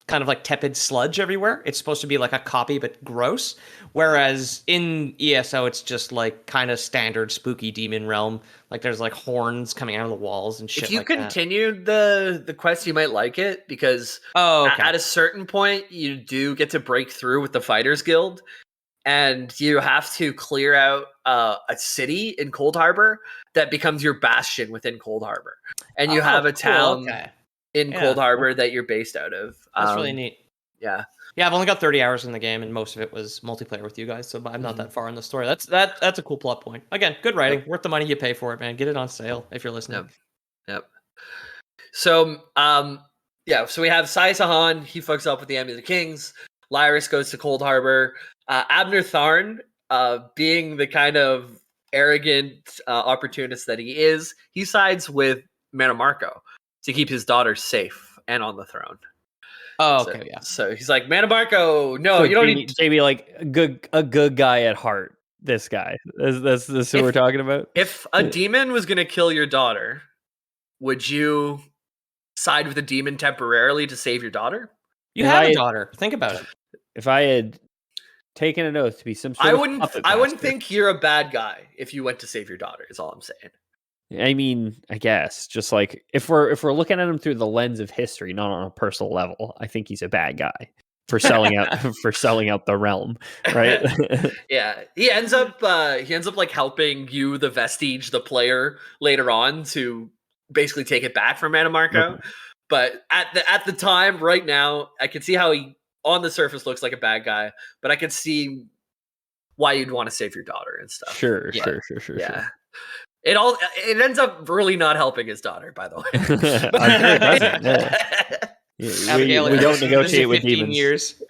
kind of like tepid sludge everywhere. It's supposed to be like a copy, but gross. Whereas in ESO, it's just like kind of standard spooky demon realm. Like there's like horns coming out of the walls and shit. If you like continued the quest, you might like it because at a certain point, you do get to break through with the Fighters Guild, and you have to clear out a city in Cold Harbor that becomes your bastion within Cold Harbor, and you have a town. Okay. In Cold Harbor that you're based out of. That's really neat. Yeah. Yeah, I've only got 30 hours in the game, and most of it was multiplayer with you guys, so I'm not that far in the story. That's a cool plot point. Again, good writing. Worth the money you pay for it, man. Get it on sale if you're listening. Yep. So, so we have Sai Sahan. He fucks up with the Amulet of Kings. Lyris goes to Cold Harbor. Abner Tharn, being the kind of arrogant opportunist that he is, he sides with Mannimarco to keep his daughter safe and on the throne. Oh, okay, yeah. So he's like, Mannimarco, no, so you don't need JB, like a good guy at heart. This guy. That's who we're talking about. If a demon was gonna kill your daughter, would you side with the demon temporarily to save your daughter? You have a daughter. Think about it. If I had taken an oath to be some sort I of wouldn't think you're a bad guy if you went to save your daughter, is all I'm saying. I mean, I guess just like if we're looking at him through the lens of history, not on a personal level, I think he's a bad guy for selling out the realm, right? Yeah, he ends up like helping you, the Vestige, the player, later on to basically take it back from Mannimarco. Okay. But at the time, right now, I can see how he on the surface looks like a bad guy, but I can see why you'd want to save your daughter and stuff. Sure. Yeah. Sure. It ends up really not helping his daughter, by the way. I'm sure it doesn't. Yeah. We don't negotiate with demons. Years.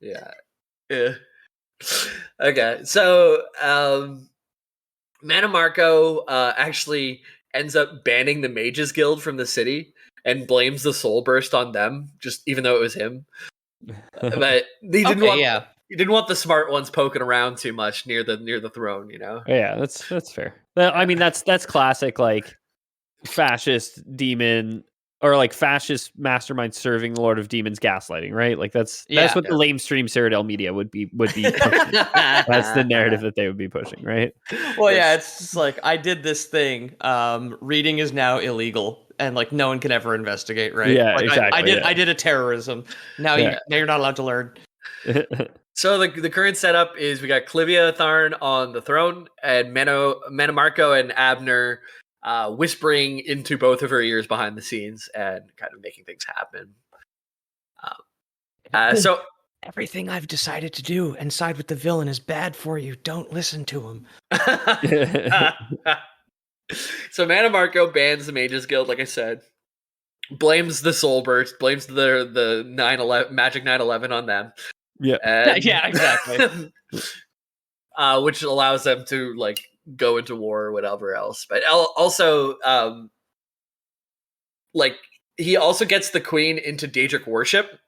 Yeah. Okay, so Mannimarco actually ends up banning the Mages Guild from the city and blames the Soulburst on them, just even though it was him. But he didn't want the smart ones poking around too much near the throne, you know. Yeah, that's fair. I mean, that's classic like fascist demon or like fascist mastermind serving the Lord of Demons gaslighting, right? Like that's what the lamestream Cyrodiil media would be pushing. That's the narrative that they would be pushing, right? Well, yeah, it's just like I did this thing. Reading is now illegal. And like no one can ever investigate, right? Yeah, like, exactly. I did a terrorism. Now you're not allowed to learn. So the current setup is we got Clivia Tharn on the throne and Mannimarco and Abner whispering into both of her ears behind the scenes and kind of making things happen. So Everything I've decided to do and side with the villain is bad for you. Don't listen to him. So Mannimarco bans the Mages Guild, like I said. Blames the Soulburst, blames the 9/11 Magic 9/11 on them. Yeah. And, Yeah, exactly. Which allows them to like go into war or whatever else. But also, like he also gets the queen into Daedric worship.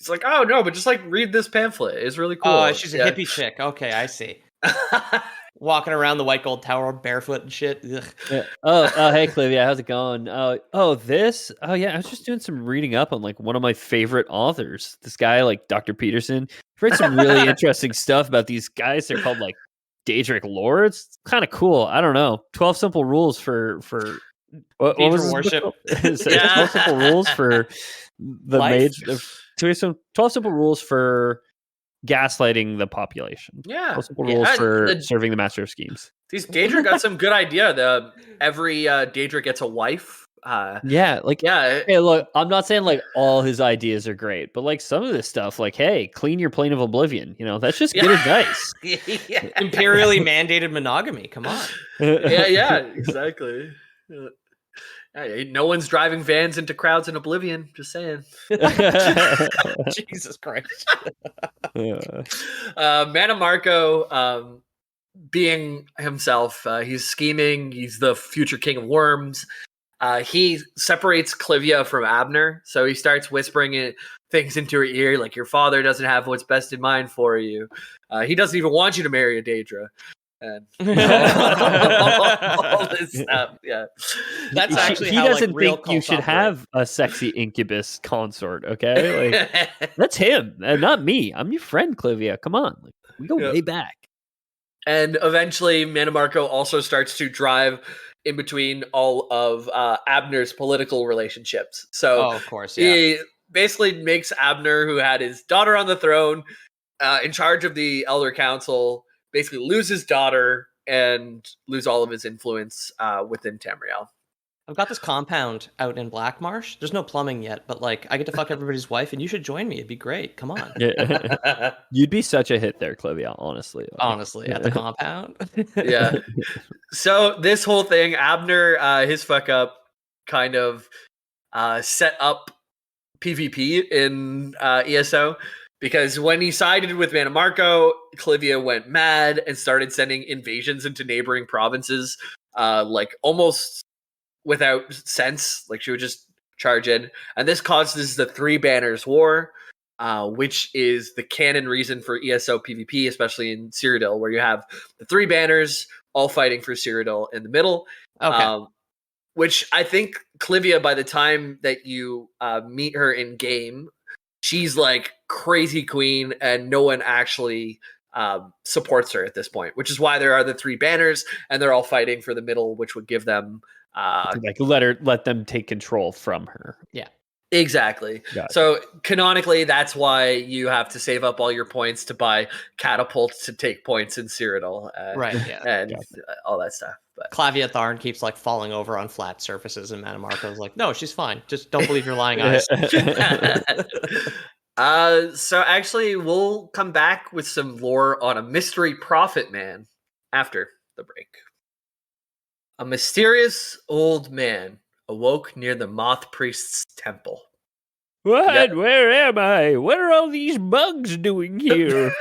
It's like, oh no, but just like read this pamphlet. It's really cool. Oh, she's a hippie chick. Okay, I see. Walking around the White Gold Tower barefoot and shit. Yeah. Oh, hey, Clivia, how's it going? This? Oh, yeah, I was just doing some reading up on like one of my favorite authors. This guy, like Dr. Peterson, he writes some really interesting stuff about these guys. They're called like Daedric lords. It's kind of cool. I don't know. 12 simple rules for what was this worship. 12 simple rules for the Life? mage. 12 simple rules for gaslighting the population. Yeah. 12 simple rules for serving the master of schemes. These Daedra got some good idea. Every Daedra gets a wife. Hey, look, I'm not saying like all his ideas are great, but like some of this stuff, like, hey, clean your plane of oblivion. That's just good advice. Imperially mandated monogamy. Come on. Yeah, exactly. Hey, no one's driving vans into crowds in Oblivion. Just saying. Jesus Christ. Mannimarco, being himself, he's scheming. He's the future king of worms. He separates Clivia from Abner, so he starts whispering things into her ear, like your father doesn't have what's best in mind for you. He doesn't even want you to marry a Daedra. And all this stuff. Yeah, that's actually he how, doesn't like, real think you cults should operate. have a sexy incubus consort. Okay, like that's him, and not me. I'm your friend, Clivia. Come on, like, we go way back. And eventually, Mannimarco also starts to drive in between all of Abner's political relationships. So, of course, he basically makes Abner, who had his daughter on the throne, in charge of the Elder Council, basically lose his daughter and lose all of his influence within Tamriel. I've got this compound out in Black Marsh. There's no plumbing yet, but like I get to fuck everybody's wife, and you should join me. It'd be great. Come on. Yeah. You'd be such a hit there, Clivia. Honestly, at the compound. Yeah. So this whole thing, Abner, his fuck up, kind of set up PvP in ESO. Because when he sided with Mannimarco, Clivia went mad and started sending invasions into neighboring provinces, like almost without sense. Like she would just charge in. And this causes the Three Banners War, which is the canon reason for ESO PvP, especially in Cyrodiil, where you have the three banners all fighting for Cyrodiil in the middle. Okay. Which I think Clivia, by the time that you meet her in game, she's like crazy queen and no one actually supports her at this point, which is why there are the three banners and they're all fighting for the middle, which would give them like let them take control from her. Yeah, exactly. Gotcha. So canonically, that's why you have to save up all your points to buy catapults to take points in Cyrodiil, right? Yeah, and all that stuff. But Clavia Tharn keeps like falling over on flat surfaces, and Mannimarco's like, "No, she's fine. Just don't believe your lying eyes." So actually, we'll come back with some lore on a mystery prophet man after the break. A mysterious old man awoke near the Moth Priest's temple. What? Yep. Where am I? What are all these bugs doing here?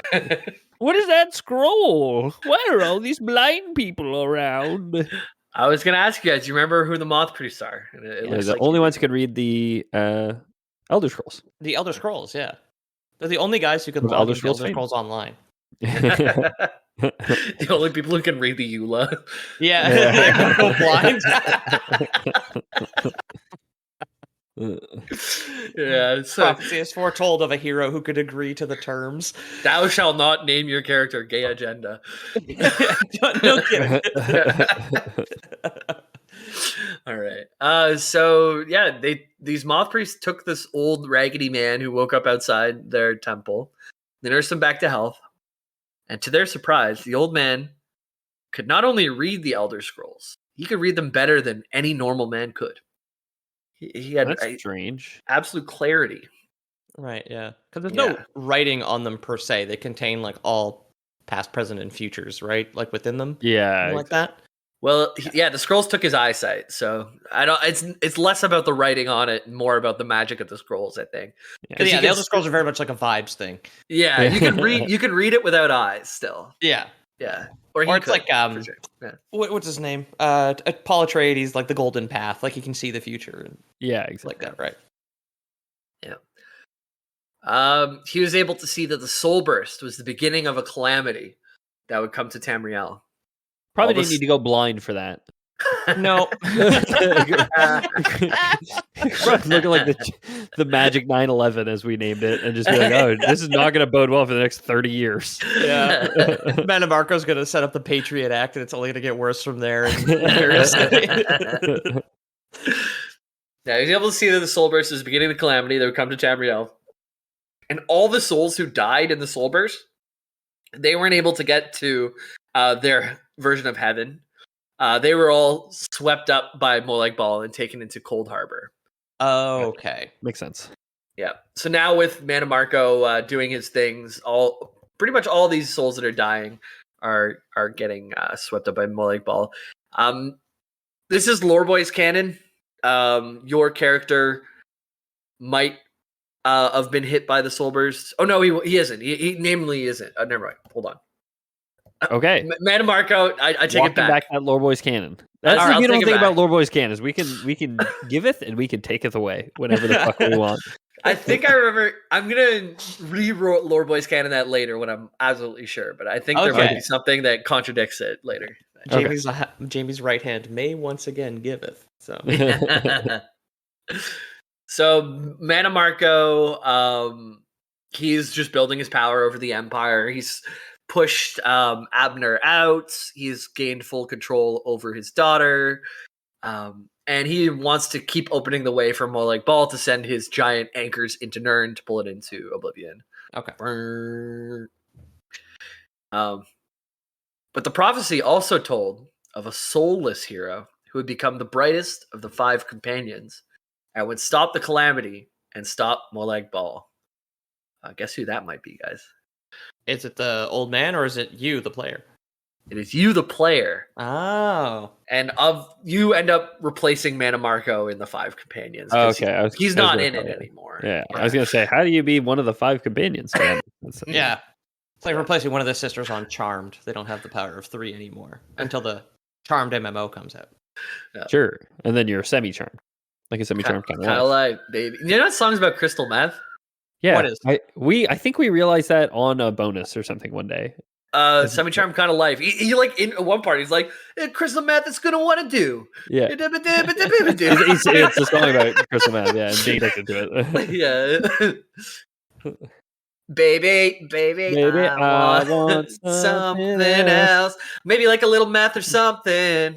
What is that scroll? Why are all these blind people around? I was going to ask you guys, do you remember who the Moth Priests are? It looks the like only ones who could read the Elder Scrolls. The Elder Scrolls, yeah. They're the only guys who can log into Elder Scrolls Online. The only people who can read the EULA. Yeah. Go blind. Yeah, so prophecy is foretold of a hero who could agree to the terms. Thou shalt not name your character Gay Agenda. No kidding. All right. So yeah, these Moth Priests took this old raggedy man who woke up outside their temple. They nursed him back to health. And to their surprise, the old man could not only read the Elder Scrolls, he could read them better than any normal man could. He had That's strange. Absolute clarity. Right, yeah. Because there's no writing on them per se. They contain like all past, present, and futures, right? Like within them. Yeah, Something like that. Well, the scrolls took his eyesight, so I don't. It's less about the writing on it, and more about the magic of the scrolls, I think. Because the Elder Scrolls are very much like a vibes thing. Yeah, you can read. You can read it without eyes, still. Yeah, yeah. Or it's like what's his name? Paul Atreides, like the Golden Path. Like he can see the future. And exactly. Like that, right? Yeah. He was able to see that the Soulburst was the beginning of a calamity that would come to Tamriel. Probably didn't need to go blind for that. No. Looking like the magic 9/11 as we named it, and just be like, oh, this is not going to bode well for the next 30 years. Yeah. Mannimarco's going to set up the Patriot Act, and it's only going to get worse from there. Yeah, he was able to see that the Soulburst is the beginning of the calamity that would come to Tamriel. And all the souls who died in the Soulburst, they weren't able to get to their version of heaven. They were all swept up by Molag Bal and taken into Cold Harbor. Oh, okay. Makes sense. Yeah. So now with Mannimarco doing his things, pretty much all these souls that are dying are getting swept up by Molag Bal. This is Lore Boys canon. Your character might have been hit by the Soulburst. Oh no, he isn't. He namely isn't. Never mind. Hold on. Okay, Mannimarco, I take Walking it back. back that Lore Boys canon. That's the beautiful thing about Lore Boys canon is we can giveth and we can taketh away whenever the fuck we want. I think I remember. I'm gonna rewrote Lore Boys canon that later when I'm absolutely sure, but I think there might be something that contradicts it later. Jamie's right hand may once again giveth. So, so Mannimarco, he's just building his power over the Empire. He's pushed Abner out. He's gained full control over his daughter. And he wants to keep opening the way for Molag Bal to send his giant anchors into NirnThe to pull it into oblivion. Okay. But the prophecy also told of a soulless hero who would become the brightest of the 5 companions and would stop the calamity and stop Molag Bal. Guess who that might be, guys? Is it the old man or is it you, the player? It is you, the player. Oh. And you end up replacing Mannimarco in the 5 companions. Okay. He's not in it anymore. Yeah. I was going to say, how do you be one of the 5 companions, man? Yeah. It's like replacing one of the sisters on Charmed. They don't have the power of 3 anymore until the Charmed MMO comes out. Yeah. Sure. And then you're semi-charmed. Like a semi-charmed kind of like, baby. You know that song's about crystal meth? Yeah. What is? I think we realized that on a bonus or something one day. Semi-charmed kind of life. He like in one part, he's like, crystal meth is gonna want to do. Yeah. It's a song about crystal meth, yeah, and being addicted to it. Yeah. Baby, I want something else. Maybe like a little meth or something.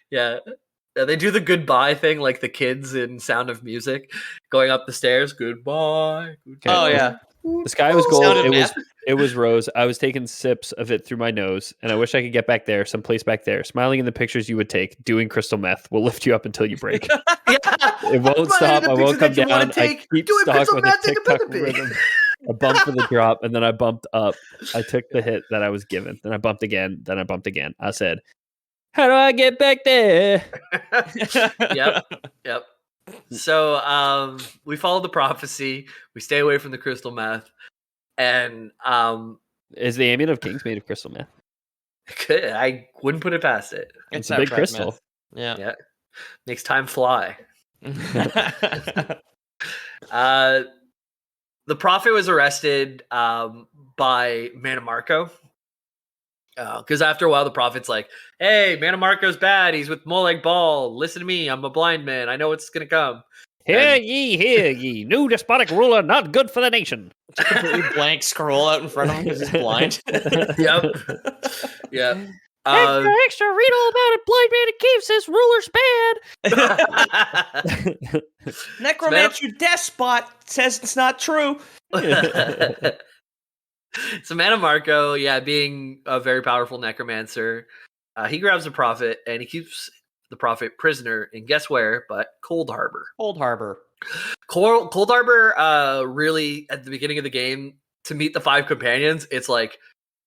Yeah. They do the goodbye thing like the kids in Sound of Music, going up the stairs. Goodbye. Oh yeah. The sky was gold. It was rose. I was taking sips of it through my nose, and I wish I could get back there, someplace back there, smiling in the pictures you would take. Doing crystal meth will lift you up until you break. It won't stop. I won't come down. I keep stock with a TikTok rhythm. A bump for the drop, and then I bumped up. I took the hit that I was given. Then I bumped again. Then I bumped again. I said, "How do I get back there?" Yep. So we follow the prophecy. We stay away from the crystal meth. And is the Ambient of Kings made of crystal meth? I wouldn't put it past it. It's a big crystal. Meth. Yeah. Makes time fly. The prophet was arrested by Mannimarco. Because after a while, the prophet's like, "Hey, Mannimarco's bad. He's with Molag Bal. Listen to me. I'm a blind man. I know what's going to come. Hear ye. New despotic ruler, not good for the nation." It's a completely blank scroll out in front of him because he's blind. Yep. Yeah. Extra, read all about it. Blind man in cave says ruler's bad. Necromancer despot says it's not true. So Mannimarco, being a very powerful necromancer, he grabs the prophet and he keeps the prophet prisoner in guess where, but Cold Harbor. Cold Harbor. Cold Harbor, really, at the beginning of the game, to meet the 5 companions, it's like,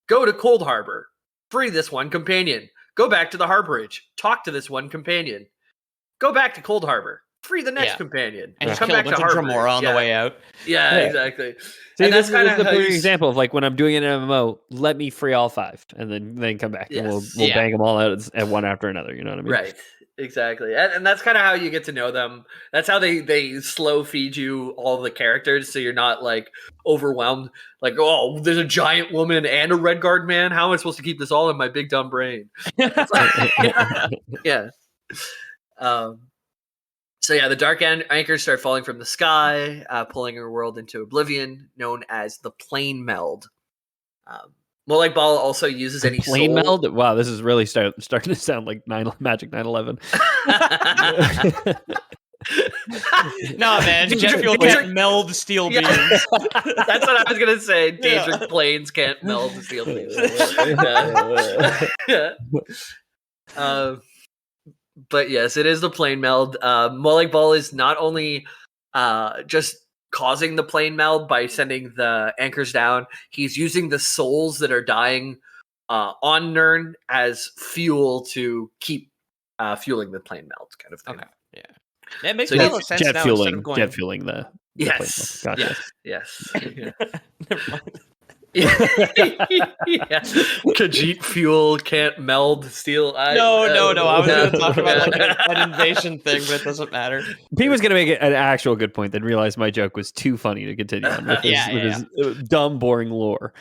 go to Cold Harbor, free this one companion, go back to the Harborage, talk to this one companion, go back to Cold Harbor, free the next companion, and just come kill back a bunch to of Harborage. Mora on the way out. Yeah, exactly. See, and this that's is the how perfect example of like when I'm doing an MMO, let me free all 5 and then come back and we'll bang them all out at one after another. You know what I mean? Right. Exactly. And that's kind of how you get to know them. That's how they slow feed you all the characters so you're not like overwhelmed. Like, oh, there's a giant woman and a red guard man. How am I supposed to keep this all in my big dumb brain? Yeah. So yeah, the dark anchors start falling from the sky, pulling our world into oblivion, known as the plane meld. Molag Bal also uses any plane soul... meld. Wow, this is really starting to sound like Magic 911. No, man, jet fuel can't meld steel beams. That's what I was gonna say. Daedric planes can't meld the steel beams. But yes, it is the plane meld. Molag Bal is not only just causing the plane meld by sending the anchors down, he's using the souls that are dying on Nirn as fuel to keep fueling the plane meld kind of thing. Okay, yeah. That makes So a he's lot of sense jet now. fueling, Going... jet fueling the Yes. plane meld. Gotcha. Yes. Yeah. Never mind. Yeah. Khajiit fuel can't meld steel. No. I was going to talk about like an invasion thing, but it doesn't matter. P was going to make an actual good point, then realized my joke was too funny to continue on with his dumb, boring lore.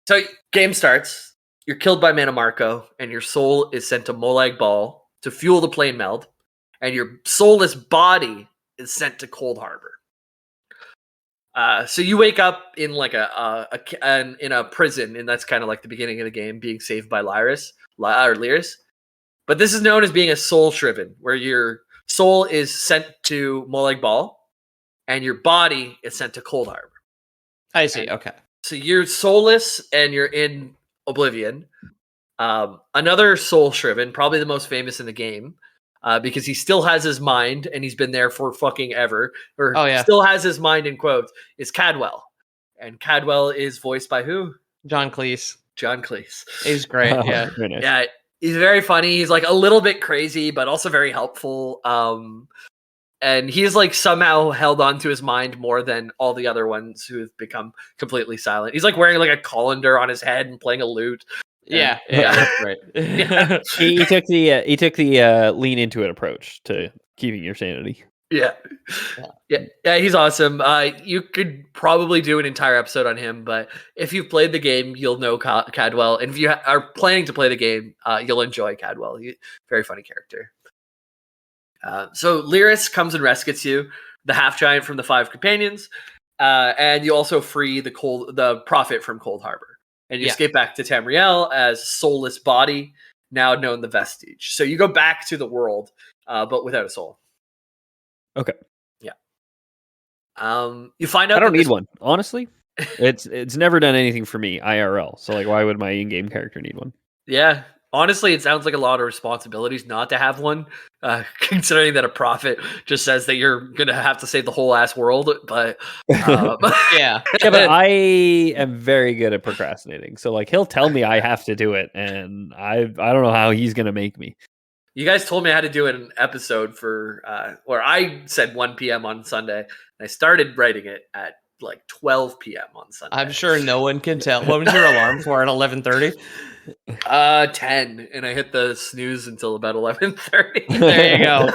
So game starts. You're killed by Mannimarco, and your soul is sent to Molag Bal to fuel the plane meld, and your soulless body is sent to Cold Harbor. So you wake up in like in a prison, and that's kind of like the beginning of the game, being saved by Lyris. But this is known as being a soul shriven, where your soul is sent to Molag Bal, and your body is sent to Cold Harbor. I see. Okay. So you're soulless, and you're in Oblivion. Another soul shriven, probably the most famous in the game. Because he still has his mind, and he's been there for fucking ever. Or still has his mind in quotes. Is Cadwell, and Cadwell is voiced by who? John Cleese. John Cleese. He's great. Yeah, very nice. Yeah. He's very funny. He's like a little bit crazy, but also very helpful. And he's like somehow held on to his mind more than all the other ones who have become completely silent. He's like wearing like a colander on his head and playing a lute. Yeah, that's right. Yeah. he took the lean into it approach to keeping your sanity. Yeah, he's awesome. You could probably do an entire episode on him, but if you've played the game, you'll know Cadwell, and if you are planning to play the game, you'll enjoy Cadwell. Very funny character. So Lyris comes and rescues you, the half giant from the 5 companions, and you also free the prophet from Cold Harbor. And you escape back to Tamriel as soulless body, now known the Vestige. So you go back to the world, but without a soul. Okay. Yeah. You find out I don't need one, honestly. It's never done anything for me IRL. So like, why would my in-game character need one? Yeah. Honestly, it sounds like a lot of responsibilities not to have one, considering that a prophet just says that you're going to have to save the whole ass world. But yeah, but I am very good at procrastinating. So like, he'll tell me I have to do it, and I don't know how he's going to make me. You guys told me I had to do an episode for, where I said 1 p.m. on Sunday, and I started writing it at like 12 p.m. on Sunday. I'm sure no one can tell. What was your alarm for at 11:30? 10, and I hit the snooze until about 11:30. There you go.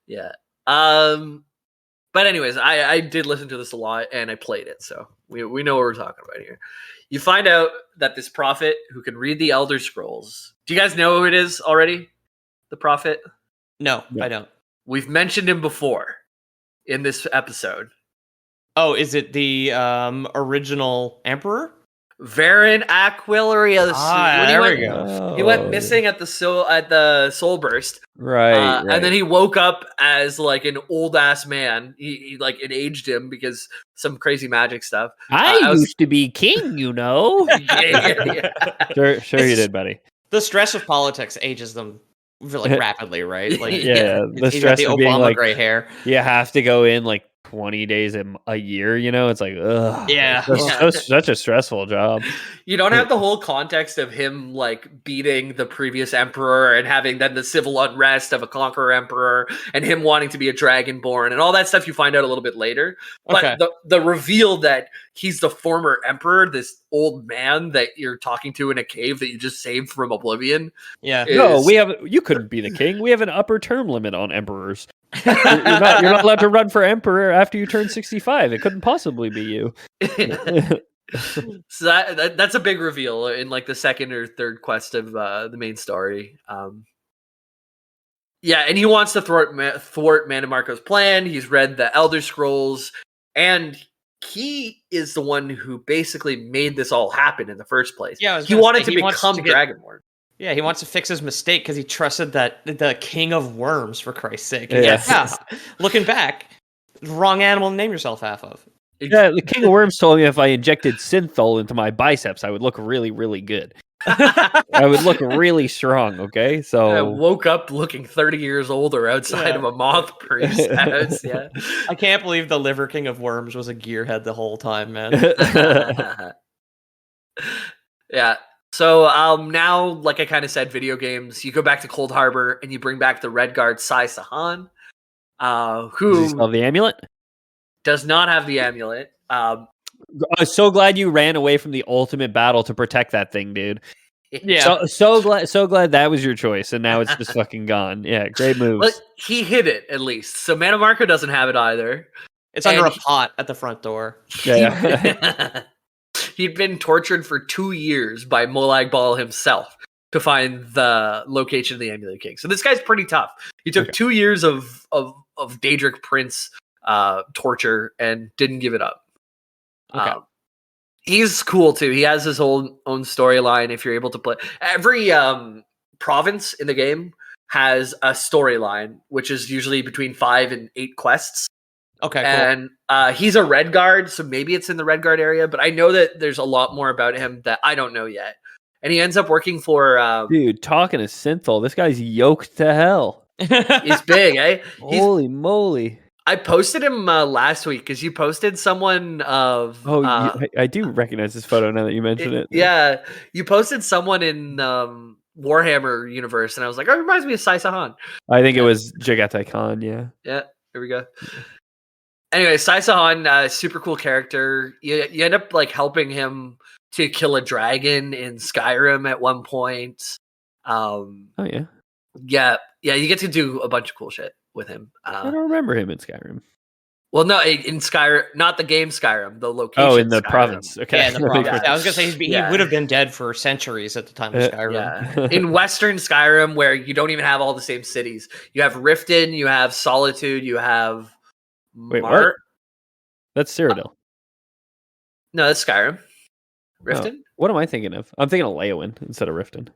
Yeah. But anyways, I did listen to this a lot, and I played it, so we know what we're talking about here. You find out that this prophet who can read the Elder Scrolls. Do you guys know who it is already? The prophet? No, I don't. We've mentioned him before in this episode. Oh, is it the original emperor? Varen Aquilarius. There we go. He went missing at the Soulburst, right. And then he woke up as like an old ass man. He like it aged him because some crazy magic stuff. I used to be king, you know. Yeah. Sure, you did, buddy. The stress of politics ages them like rapidly, right? Like The he's got stress the of being Obama like, gray hair. you have to go in like 20 days a year, you know? It's like, ugh. Yeah. It's such a stressful job. You don't have the whole context of him like beating the previous emperor and having then the civil unrest of a conqueror emperor and him wanting to be a dragonborn and all that stuff you find out a little bit later. But Okay. the reveal that he's the former emperor, this old man that you're talking to in a cave that you just saved from oblivion. Yeah. No, you couldn't be the king. We have an upper term limit on emperors. You're not allowed to run for emperor after you turn 65. It couldn't possibly be you. So that's a big reveal in like the second or third quest of the main story. Yeah, and he wants to thwart Mannimarco's plan. He's read the Elder Scrolls, and he is the one who basically made this all happen in the first place. Yeah, he wanted to become Dragonborn. Yeah, he wants to fix his mistake because he trusted that the king of worms, for Christ's sake. Yeah. Looking back, wrong animal to name yourself half of. Yeah, the King of Worms told me if I injected synthol into my biceps, I would look really, really good. I would look really strong, okay? So I woke up looking 30 years older outside of a moth priest's house. Yeah. I can't believe the Liver King of Worms was a gearhead the whole time, man. Yeah. So now, like I kind of said, video games, you go back to Cold Harbor and you bring back the Red Guard Sai Sahan, who does he still have the amulet? Does not have the amulet. I'm so glad you ran away from the ultimate battle to protect that thing, dude. Yeah. So glad that was your choice, and now it's just fucking gone. Yeah, great moves. But he hid it at least. So Mannimarco doesn't have it either. It's under a pot at the front door. Yeah. He'd been tortured for 2 years by Molag Bal himself to find the location of the Amulet King. So this guy's pretty tough. He took 2 years of DaedraA Prince torture and didn't give it up. Okay. He's cool too. He has his own storyline. If you're able to play, every province in the game has a storyline, which is usually between 5 and 8 quests. Okay, cool. And he's a Red Guard, so maybe it's in the Red Guard area, but I know that there's a lot more about him that I don't know yet. And he ends up working for... Dude, talking to Synthol, this guy's yoked to hell. He's big, eh? Holy moly. I posted him last week because you posted someone of... I do recognize this photo now that you mention it. Yeah, you posted someone in Warhammer universe, and I was like, oh, it reminds me of Sai Sahan. I think it was Jagatai Khan, yeah. Yeah, here we go. Anyway, Sai Sahan, super cool character. You end up like helping him to kill a dragon in Skyrim at one point. Oh yeah. Yeah, you get to do a bunch of cool shit with him. I don't remember him in Skyrim. Well, no, in Skyrim, not the game Skyrim, the location. Oh, in the Skyrim. province. Okay. Yeah, in the province. I was gonna say he would have been dead for centuries at the time of Skyrim. Yeah. In Western Skyrim, where you don't even have all the same cities, you have Riften, you have Solitude, you have. Wait, what? That's Cyrodiil. No, that's Skyrim. Riften? Oh, what am I thinking of? I'm thinking of Leyawiin instead of Riften.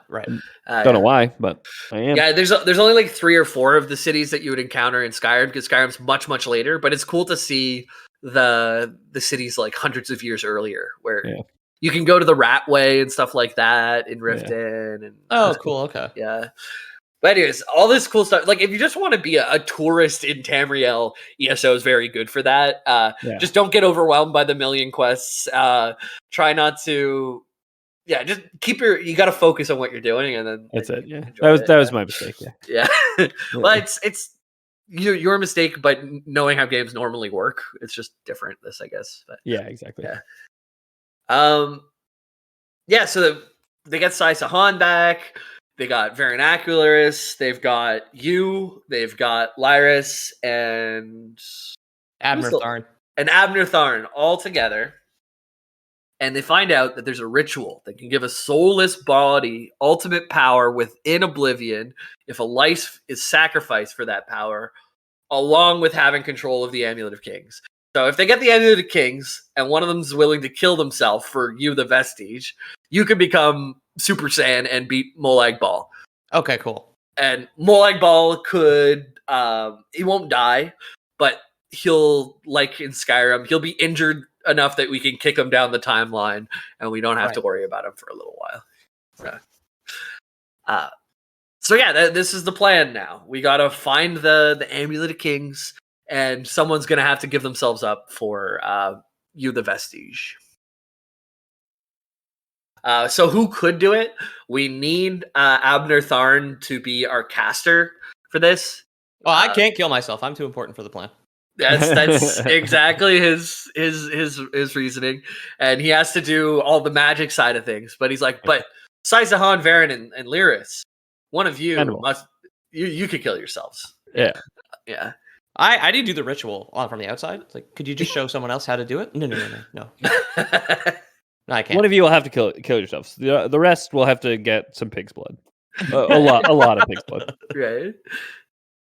Right. Don't know why, but I am. Yeah, there's only like 3 or 4 of the cities that you would encounter in Skyrim because Skyrim's much, much later. But it's cool to see the cities like hundreds of years earlier, where you can go to the Ratway and stuff like that in Riften. And oh, cool. Okay. Yeah. But anyways, all this cool stuff. Like, if you just want to be a tourist in Tamriel, ESO is very good for that. Just don't get overwhelmed by the million quests. Try not to. Yeah, just you got to focus on what you're doing, and then that's it. Yeah, that was my mistake. Yeah. Well, it's your mistake, but knowing how games normally work, it's just different. This, I guess. But, yeah, exactly. Yeah. Yeah. So they get Sai Sahan back. They got Vernacularis, they've got you, they've got Lyris, and Abner Tharn. And Abner Tharn all together. And they find out that there's a ritual that can give a soulless body ultimate power within Oblivion if a life is sacrificed for that power, along with having control of the Amulet of Kings. So if they get the Amulet of Kings, and one of them is willing to kill themselves for you, the Vestige, you can become Super Saiyan and beat Molag Bal. Okay, cool. And Molag Bal could, he won't die, but he'll, like in Skyrim, he'll be injured enough that we can kick him down the timeline and we don't have to worry about him for a little while. So So yeah, this is the plan now. We gotta find the Amulet of Kings, and someone's gonna have to give themselves up for you, the Vestige. So who could do it? We need Abner Tharn to be our caster for this. Well, I can't kill myself. I'm too important for the plan. That's exactly his reasoning, and he has to do all the magic side of things. But he's like, but Saisahan, Varen, and Lyris, one of you must you could kill yourselves. Yeah. I did do the ritual from the outside. It's like, could you just show someone else how to do it? No. No, I can't. One of you will have to kill yourselves. The rest will have to get some pig's blood. A lot of pig's blood. Right.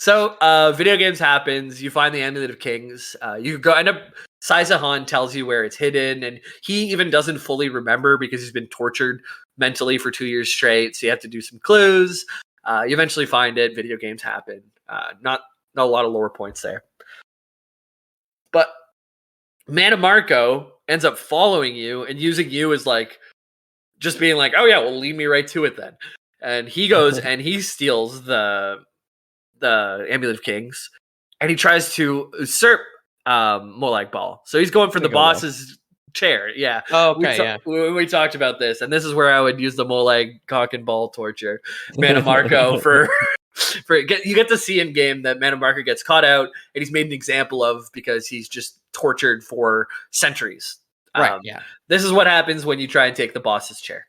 So, video games happens. You find the Amulet of Kings. You go end up. Saisahan tells you where it's hidden, and he even doesn't fully remember because he's been tortured mentally for 2 years straight. So you have to do some clues. You eventually find it. Video games happen. Not a lot of lower points there, but Mannimarco ends up following you and using you as like just being like, oh yeah, well lead me right to it then. And he goes and he steals the Amulet of Kings, and he tries to usurp Molag Bal. So he's going for the boss's chair. Yeah. Oh, okay. We talked about this, and this is where I would use the Molag cock and ball torture Mannimarco for you get to see in game that Mannimarco gets caught out, and he's made an example of because he's just tortured for centuries. Right. Yeah. This is what happens when you try and take the boss's chair.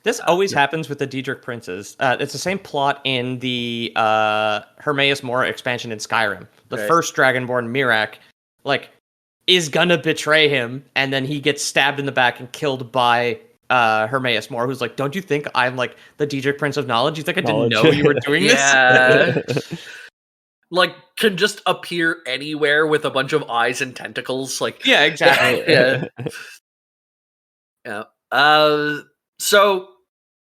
This always happens with the Daedric princes. It's the same plot in the Her-bae-us Mora expansion in Skyrim. The first Dragonborn, Mirak, is gonna betray him, and then he gets stabbed in the back and killed by Her-bae-us Mora, who's like, don't you think I'm like the Daedric Prince of Knowledge? You think I didn't know you were doing this? Can just appear anywhere with a bunch of eyes and tentacles. Yeah, exactly. Yeah. So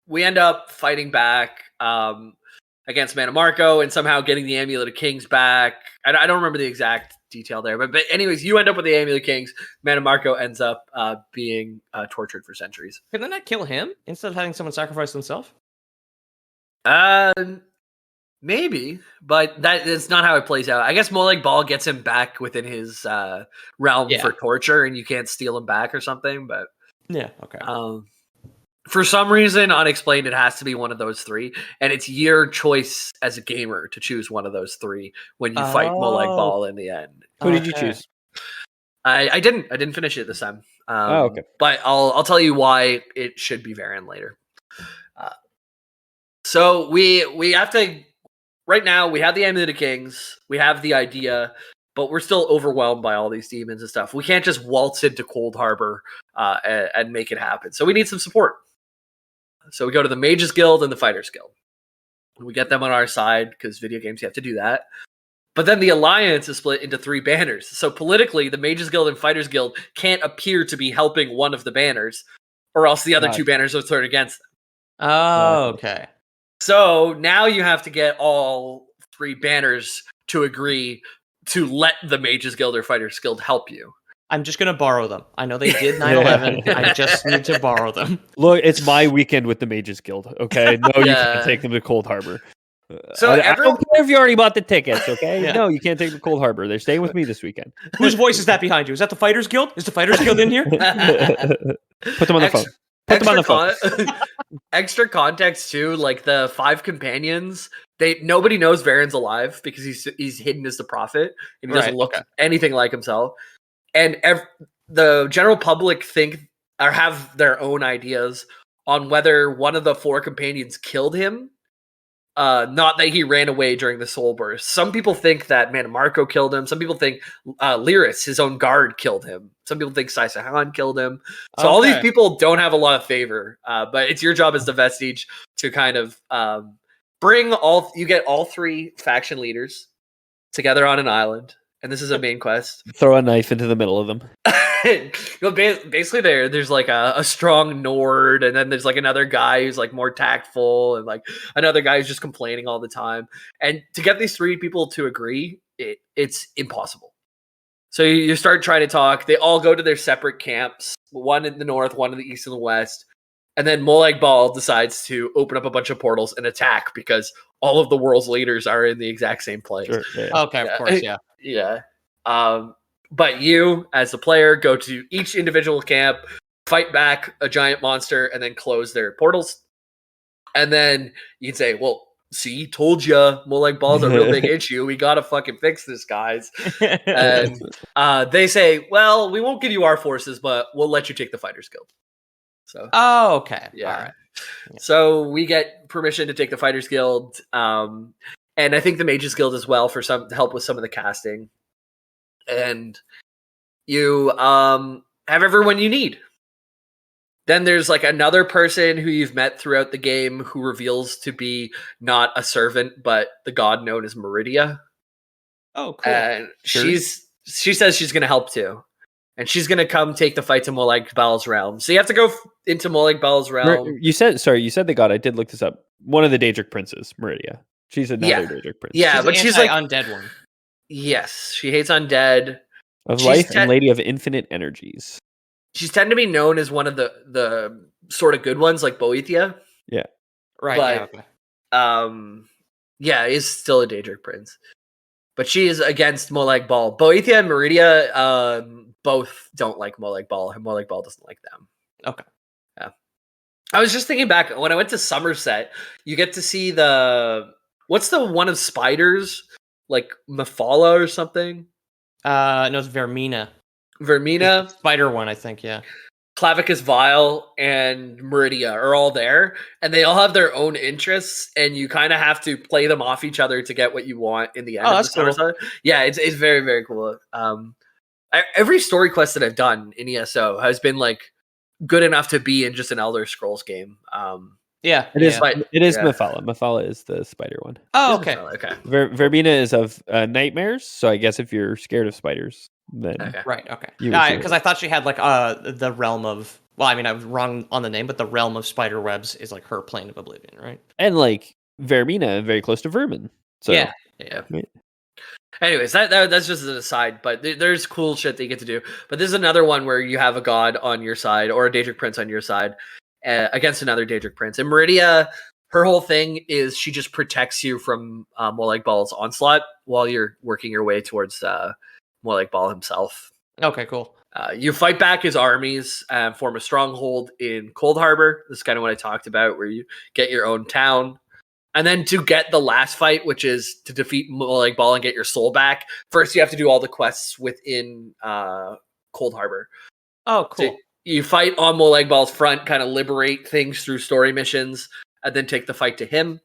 we end up fighting back against Mannimarco and somehow getting the Amulet of Kings back. I don't remember the exact detail there, but anyways, you end up with the Amulet of Kings. Mannimarco ends up being tortured for centuries. Can they not kill him instead of having someone sacrifice themselves? Maybe, but that is not how it plays out. I guess Molag Bal gets him back within his realm for torture, and you can't steal him back or something. But yeah, okay. For some reason, unexplained, it has to be one of those three, and it's your choice as a gamer to choose one of those three when you fight Molag Bal in the end. Who did you choose? I didn't finish it this time. Okay. But I'll tell you why it should be Varen later. So we have to. Right now, we have the Amulet of Kings. We have the idea, but we're still overwhelmed by all these demons and stuff. We can't just waltz into Cold Harbor and make it happen. So we need some support. So we go to the Mages Guild and the Fighters Guild. We get them on our side because video games, you have to do that. But then the Alliance is split into 3 banners. So politically, the Mages Guild and Fighters Guild can't appear to be helping one of the banners, or else the other 2 banners will turn against them. Oh, okay. So now you have to get all 3 banners to agree to let the Mages Guild or Fighters Guild help you. I'm just going to borrow them. I know they did 9/11. I just need to borrow them. Look, it's my weekend with the Mages Guild, okay? No, you can't take them to Cold Harbor. So I don't care if you already bought the tickets, okay? Yeah. No, you can't take them to Cold Harbor. They're staying with me this weekend. Whose voice is that behind you? Is that the Fighters Guild? Is the Fighters Guild in here? Put them on the phone. Put them on the phone. Extra context too, like the 5 companions, nobody knows Varen's alive because he's hidden as the prophet and he doesn't look anything like himself. And the general public think or have their own ideas on whether one of the 4 companions killed him. Not that he ran away during the Soulburst. Some people think that Mannimarco killed him. Some people think Lyris, his own guard, killed him. Some people think Saisahan killed him. So all these people don't have a lot of favor. But it's your job as the Vestige to kind of you get all 3 faction leaders together on an island. And this is a main quest. Throw a knife into the middle of them. Basically, there's like a strong Nord, and then there's like another guy who's like more tactful, and like another guy who's just complaining all the time. And to get these 3 people to agree, it's impossible. So you start trying to talk. They all go to their separate camps, one in the north, one in the east and the west. And then Molag Bal decides to open up a bunch of portals and attack because all of the world's leaders are in the exact same place. Sure, Okay, of course, yeah. Yeah. But you, as the player, go to each individual camp, fight back a giant monster, and then close their portals. And then you can say, well, see, told ya, Molag Bal's a real big issue. We gotta fucking fix this, guys. And they say, well, we won't give you our forces, but we'll let you take the Fighters Guild. So, Oh, okay. yeah. All right. Yeah. So we get permission to take the Fighters Guild, and I think the Mages Guild as well for some help with some of the casting. And you have everyone you need. Then there's like another person who you've met throughout the game who reveals to be not a servant, but the god known as Meridia. Oh, cool. And she says she's going to help too. And she's going to come take the fight to Molag Bal's realm. So you have to go into Molag Bal's realm. You said the god. I did look this up. One of the Daedric princes, Meridia. She's another Daedric prince. Yeah, but she's like undead one. Yes, she hates undead. Of life and lady of infinite energies. She's tend to be known as one of the sort of good ones, like Boethia. Yeah. Right. But, yeah, is still a Daedric prince. But she is against Molag Bal. Boethia and Meridia both don't like Molag Bal, and Molag Bal doesn't like them. Okay. Yeah. I was just thinking back, when I went to Somerset, you get to see what's the one of spiders? Like Mephala or something? No, it's Vermina. Vermina? Spider one, I think, yeah. Clavicus Vile and Meridia are all there, and they all have their own interests, and you kind of have to play them off each other to get what you want in the end. Oh, that's cool. Yeah, it's very, very cool. Every story quest that I've done in ESO has been like good enough to be in just an Elder Scrolls game. Yeah, it is. But, it is Mephala. Mephala is the spider one. Oh, okay. Okay. Verbena is of nightmares. So I guess if you're scared of spiders, then right. Okay. Because I thought she had like the realm of. Well, I mean, I was wrong on the name, but the realm of spider webs is like her plane of oblivion, right? And like Verbena, very close to vermin. So yeah. Right. Anyways, that's just an aside, but there's cool shit that you get to do. But there's another one where you have a god on your side or a Daedric prince on your side against another Daedric prince. And Meridia, her whole thing is she just protects you from Molag Bal's onslaught while you're working your way towards Molag Bal himself. Okay, cool. You fight back his armies and form a stronghold in Cold Harbor. This is kind of what I talked about, where you get your own town. And then to get the last fight, which is to defeat Molag Bal and get your soul back, first you have to do all the quests within Cold Harbor. Oh, cool. So you fight on Molag Bal's front, kind of liberate things through story missions, and then take the fight to him.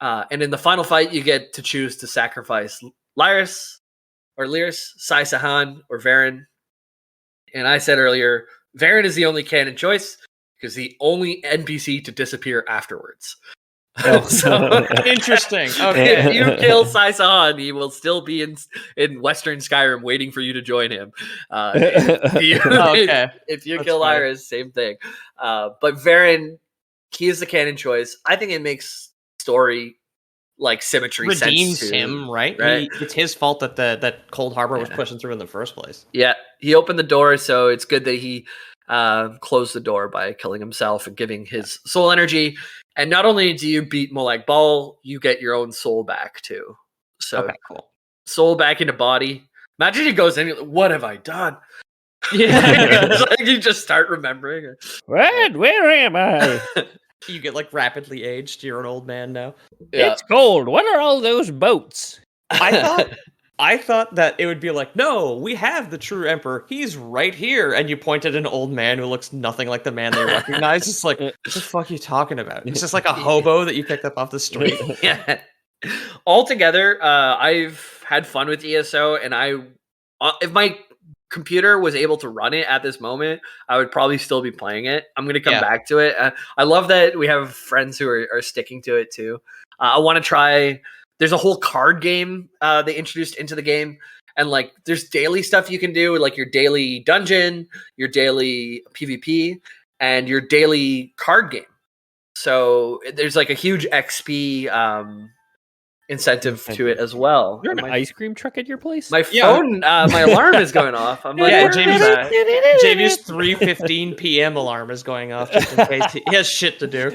And in the final fight, you get to choose to sacrifice Lyris, Sai Sahan, or Varen. And I said earlier, Varen is the only canon choice because the only NPC to disappear afterwards. Oh. So interesting. Okay. If you kill Sai Sahan, he will still be in Western Skyrim waiting for you to join him. If you kill Lyris, same thing. But Varen, he is the canon choice. I think it makes story like symmetry redeems sense him, right? Right? It's his fault that Cold Harbor was pushing through in the first place. Yeah, he opened the door, so it's good that he closed the door by killing himself and giving his soul energy. And not only do you beat Molag Bal, you get your own soul back too. So okay, cool. Soul back into body. Imagine he goes in, what have I done? Yeah. Like you just start remembering. Where am I? You get like rapidly aged. You're an old man now. Yeah. It's cold. What are all those boats? I thought that it would be like, no, we have the true emperor. He's right here. And you pointed at an old man who looks nothing like the man they recognize. It's like, what the fuck are you talking about? He's just like a hobo that you picked up off the street. Yeah. Altogether, I've had fun with ESO, and if my computer was able to run it at this moment, I would probably still be playing it. I'm going to come back to it. I love that we have friends who are sticking to it too. I want to try. There's a whole card game they introduced into the game. And like there's daily stuff you can do, like your daily dungeon, your daily PvP, and your daily card game. So there's like a huge XP incentive to it as well. Is there an ice cream truck at your place? My phone, my alarm is going off. I'm like, Jamie's 3:15 p.m. alarm is going off just in case he has shit to do.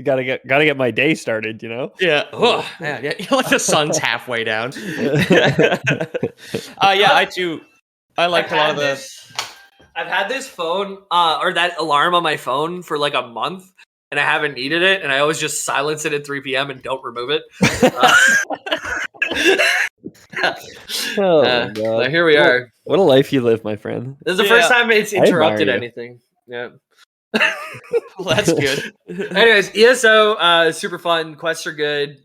Gotta get my day started, you know? Yeah. Oh, man, yeah. Like the sun's halfway down. I too. I liked a lot of I've had this phone or that alarm on my phone for like a month, and I haven't needed it, and I always just silence it at 3 p.m. and don't remove it. God. Here we are. What a life you live, my friend. This is the first time it's interrupted anything. Yeah. Well, that's good. Anyways, ESO, super fun. Quests are good.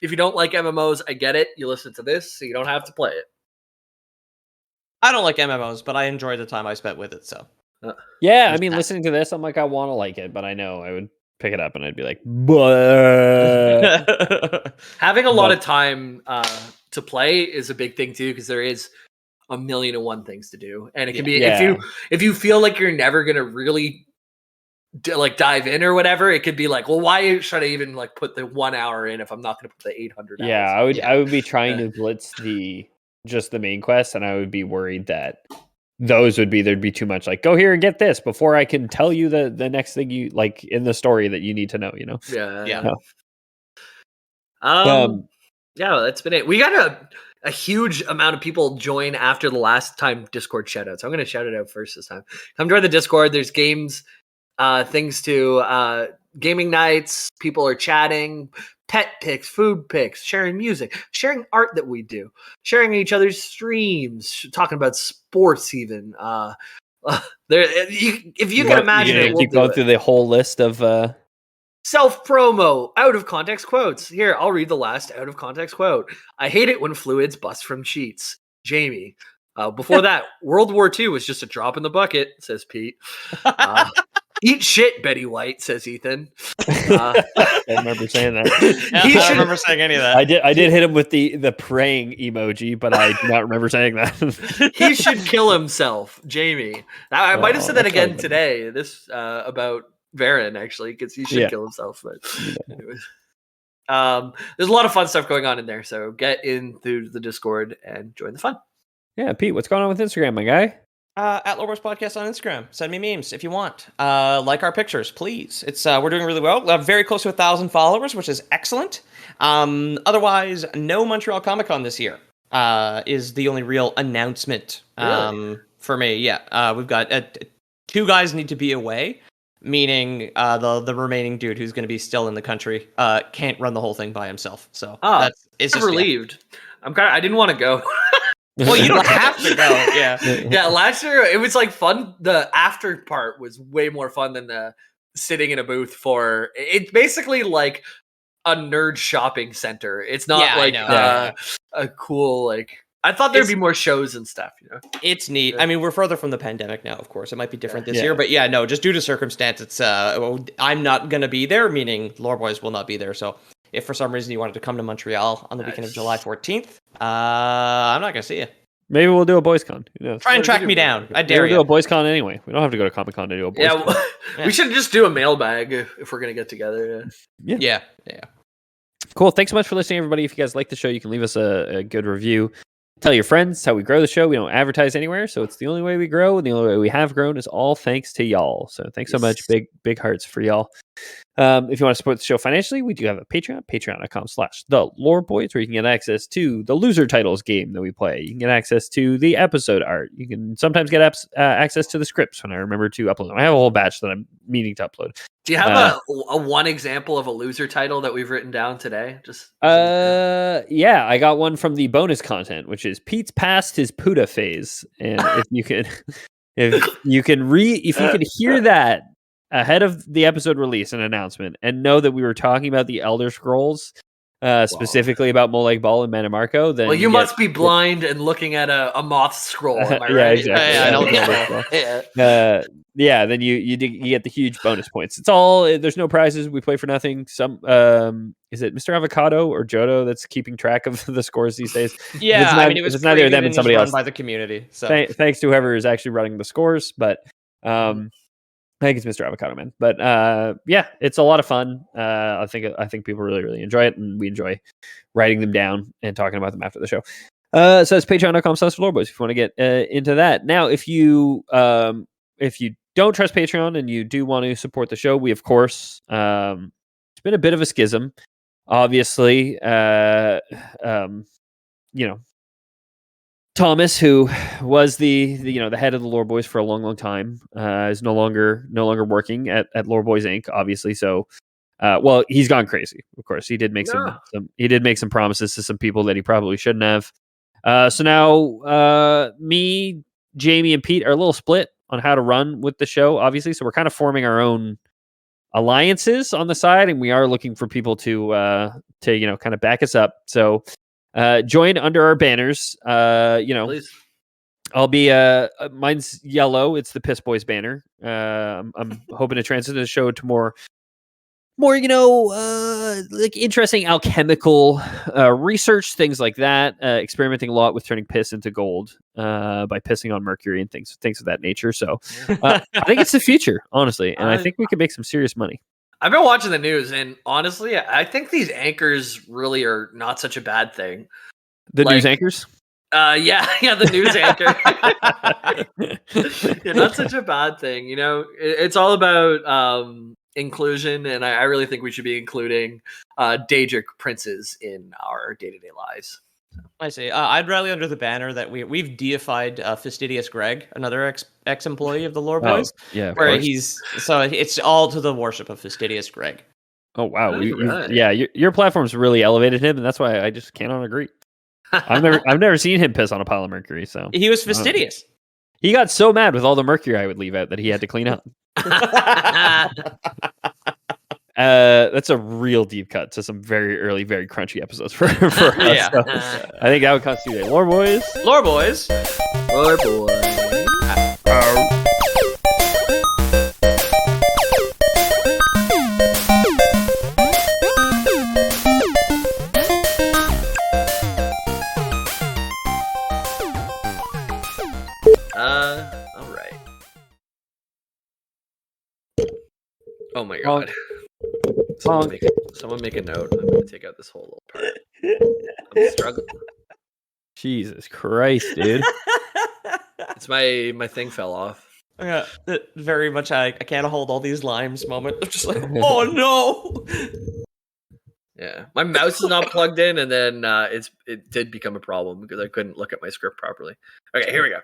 If you don't like MMOs, I get it. You listen to this, so you don't have to play it. I don't like MMOs, but I enjoy the time I spent with it, so. Yeah, I mean, listening to this, I'm like, I want to like it, but I know I would pick it up and I'd be like, having a lot of time to play is a big thing too, because there is a million and one things to do, and it can be if you feel like you're never gonna really dive in or whatever, it could be like, well, why should I even like put the 1 hour in if I'm not gonna put the 800 hours? Yeah, I would be trying to blitz just the main quest, and I would be worried that there'd be too much like, go here and get this before I can tell you the next thing you like in the story that you need to know, you know? Yeah. That's been it. We got a huge amount of people join after the last time Discord shout out. So I'm going to shout it out first this time. Come join the Discord. There's games, things to gaming nights. People are chatting, pet pics, food pics, sharing music, sharing art that we do, sharing each other's streams, talking about sports even. If you can imagine it, we'll keep going through the whole list of self-promo, out of context quotes. Here, I'll read the last out of context quote. I hate it when fluids bust from sheets. Jamie. Before that, World War II was just a drop in the bucket, says Pete. Eat shit, Betty White, says Ethan. I remember saying that. I don't remember saying any of that. I did hit him with the praying emoji, but I do not remember saying that. He should kill himself, Jamie. I might have said that again today. This about Varen, actually, because he should kill himself. But anyways. There's a lot of fun stuff going on in there, so get into the Discord and join the fun. Yeah, Pete, what's going on with Instagram, my guy? At Soulburst Podcast on Instagram. Send me memes if you want. Like our pictures, please. It's we're doing really well. We're very close to 1,000 followers, which is excellent. Otherwise, no Montreal Comic Con this year is the only real announcement for me. Yeah, we've got 2 guys need to be away, meaning the remaining dude who's going to be still in the country can't run the whole thing by himself. So it's just relieved. I didn't want to go. Well, you don't have to go. Yeah. Last year it was like fun. The after part was way more fun than the sitting in a booth for. It's basically like a nerd shopping center. It's not a cool like. I thought there'd be more shows and stuff. You know, it's neat. I mean, we're further from the pandemic now. Of course, it might be different this year, but just due to circumstance, it's I'm not gonna be there. Meaning, Lore Boys will not be there. So. If for some reason you wanted to come to Montreal on the weekend of July 14th, I'm not going to see you. Maybe we'll do a BoysCon. Try and track me down. I dare you. We'll do a BoysCon anyway. We don't have to go to Comic-Con to do a BoysCon. We should just do a mailbag if we're going to get together. Yeah. Cool. Thanks so much for listening, everybody. If you guys like the show, you can leave us a good review. Tell your friends how we grow the show. We don't advertise anywhere, so it's the only way we grow, and the only way we have grown is all thanks to y'all. So thanks so much. Big hearts for y'all. If you want to support the show financially, we do have a Patreon, patreon.com/theloreboys, where you can get access to the loser titles game that we play. You can get access to the episode art. You can sometimes get access to the scripts when I remember to upload them. I have a whole batch that I'm meaning to upload. Do you have a one example of a loser title that we've written down today? Yeah, I got one from the bonus content, which is Pete's past his Puda phase, and if you can hear that ahead of the episode release and announcement, and know that we were talking about the Elder Scrolls, specifically about Molag Bal and Mannimarco, then you must be blind and looking at a moth scroll. Am I right? Yeah, exactly. Then you get the huge bonus points. It's all, there's no prizes. We play for nothing. Some is it Mr. Avocado or Jodo that's keeping track of the scores these days? Yeah, it was neither them and somebody else by the community. So thanks to whoever is actually running the scores, but. I think it's Mr. Avocado Man. But yeah, it's a lot of fun. I think people really, really enjoy it, and we enjoy writing them down and talking about them after the show. So it's patreon.com/loreboys if you want to get into that. Now, if you don't trust Patreon and you do want to support the show, we of course it's been a bit of a schism. Obviously, Thomas, who was the head of the Lore Boys for a long time, is no longer working at Lore Boys Inc. Obviously, so well, he's gone crazy. Of course, he did make some promises to some people that he probably shouldn't have. So now, me, Jamie, and Pete are a little split on how to run with the show. Obviously, so we're kind of forming our own alliances on the side, and we are looking for people to kind of back us up. So join under our banners. Please. I'll be mine's yellow. It's the Piss Boys banner. I'm hoping to transition the show to more like interesting alchemical research, things like that. Experimenting a lot with turning piss into gold by pissing on mercury and things of that nature. So I think it's the future, honestly, and I think we could make some serious money. I've been watching the news, and honestly, I think these anchors really are not such a bad thing. The news anchors? Yeah, the news anchor. Yeah, not such a bad thing. It's all about inclusion, and I really think we should be including Daedric princes in our day-to-day lives. I see. I'd rally under the banner that we've deified Fastidious Greg, another ex-employee of the Lore Boys. Yeah, where it's all to the worship of Fastidious Greg. Oh wow, your platform's really elevated him, and that's why I just cannot agree. I've never seen him piss on a pile of mercury. So he was fastidious. He got so mad with all the mercury I would leave out that he had to clean up. That's a real deep cut to some very early, very crunchy episodes for us. Yeah. So I think that would constitute a Lore Boys. Lore Boys. Lore Boys. All right. Oh my god. Someone make a note. I'm gonna take out this whole little part. I'm struggling. Jesus Christ, dude. It's my thing fell off. Yeah, very much. I can't hold all these limes moment. I'm just like, oh no. Yeah, my mouse is not plugged in, and then it did become a problem because I couldn't look at my script properly. Okay, here we go.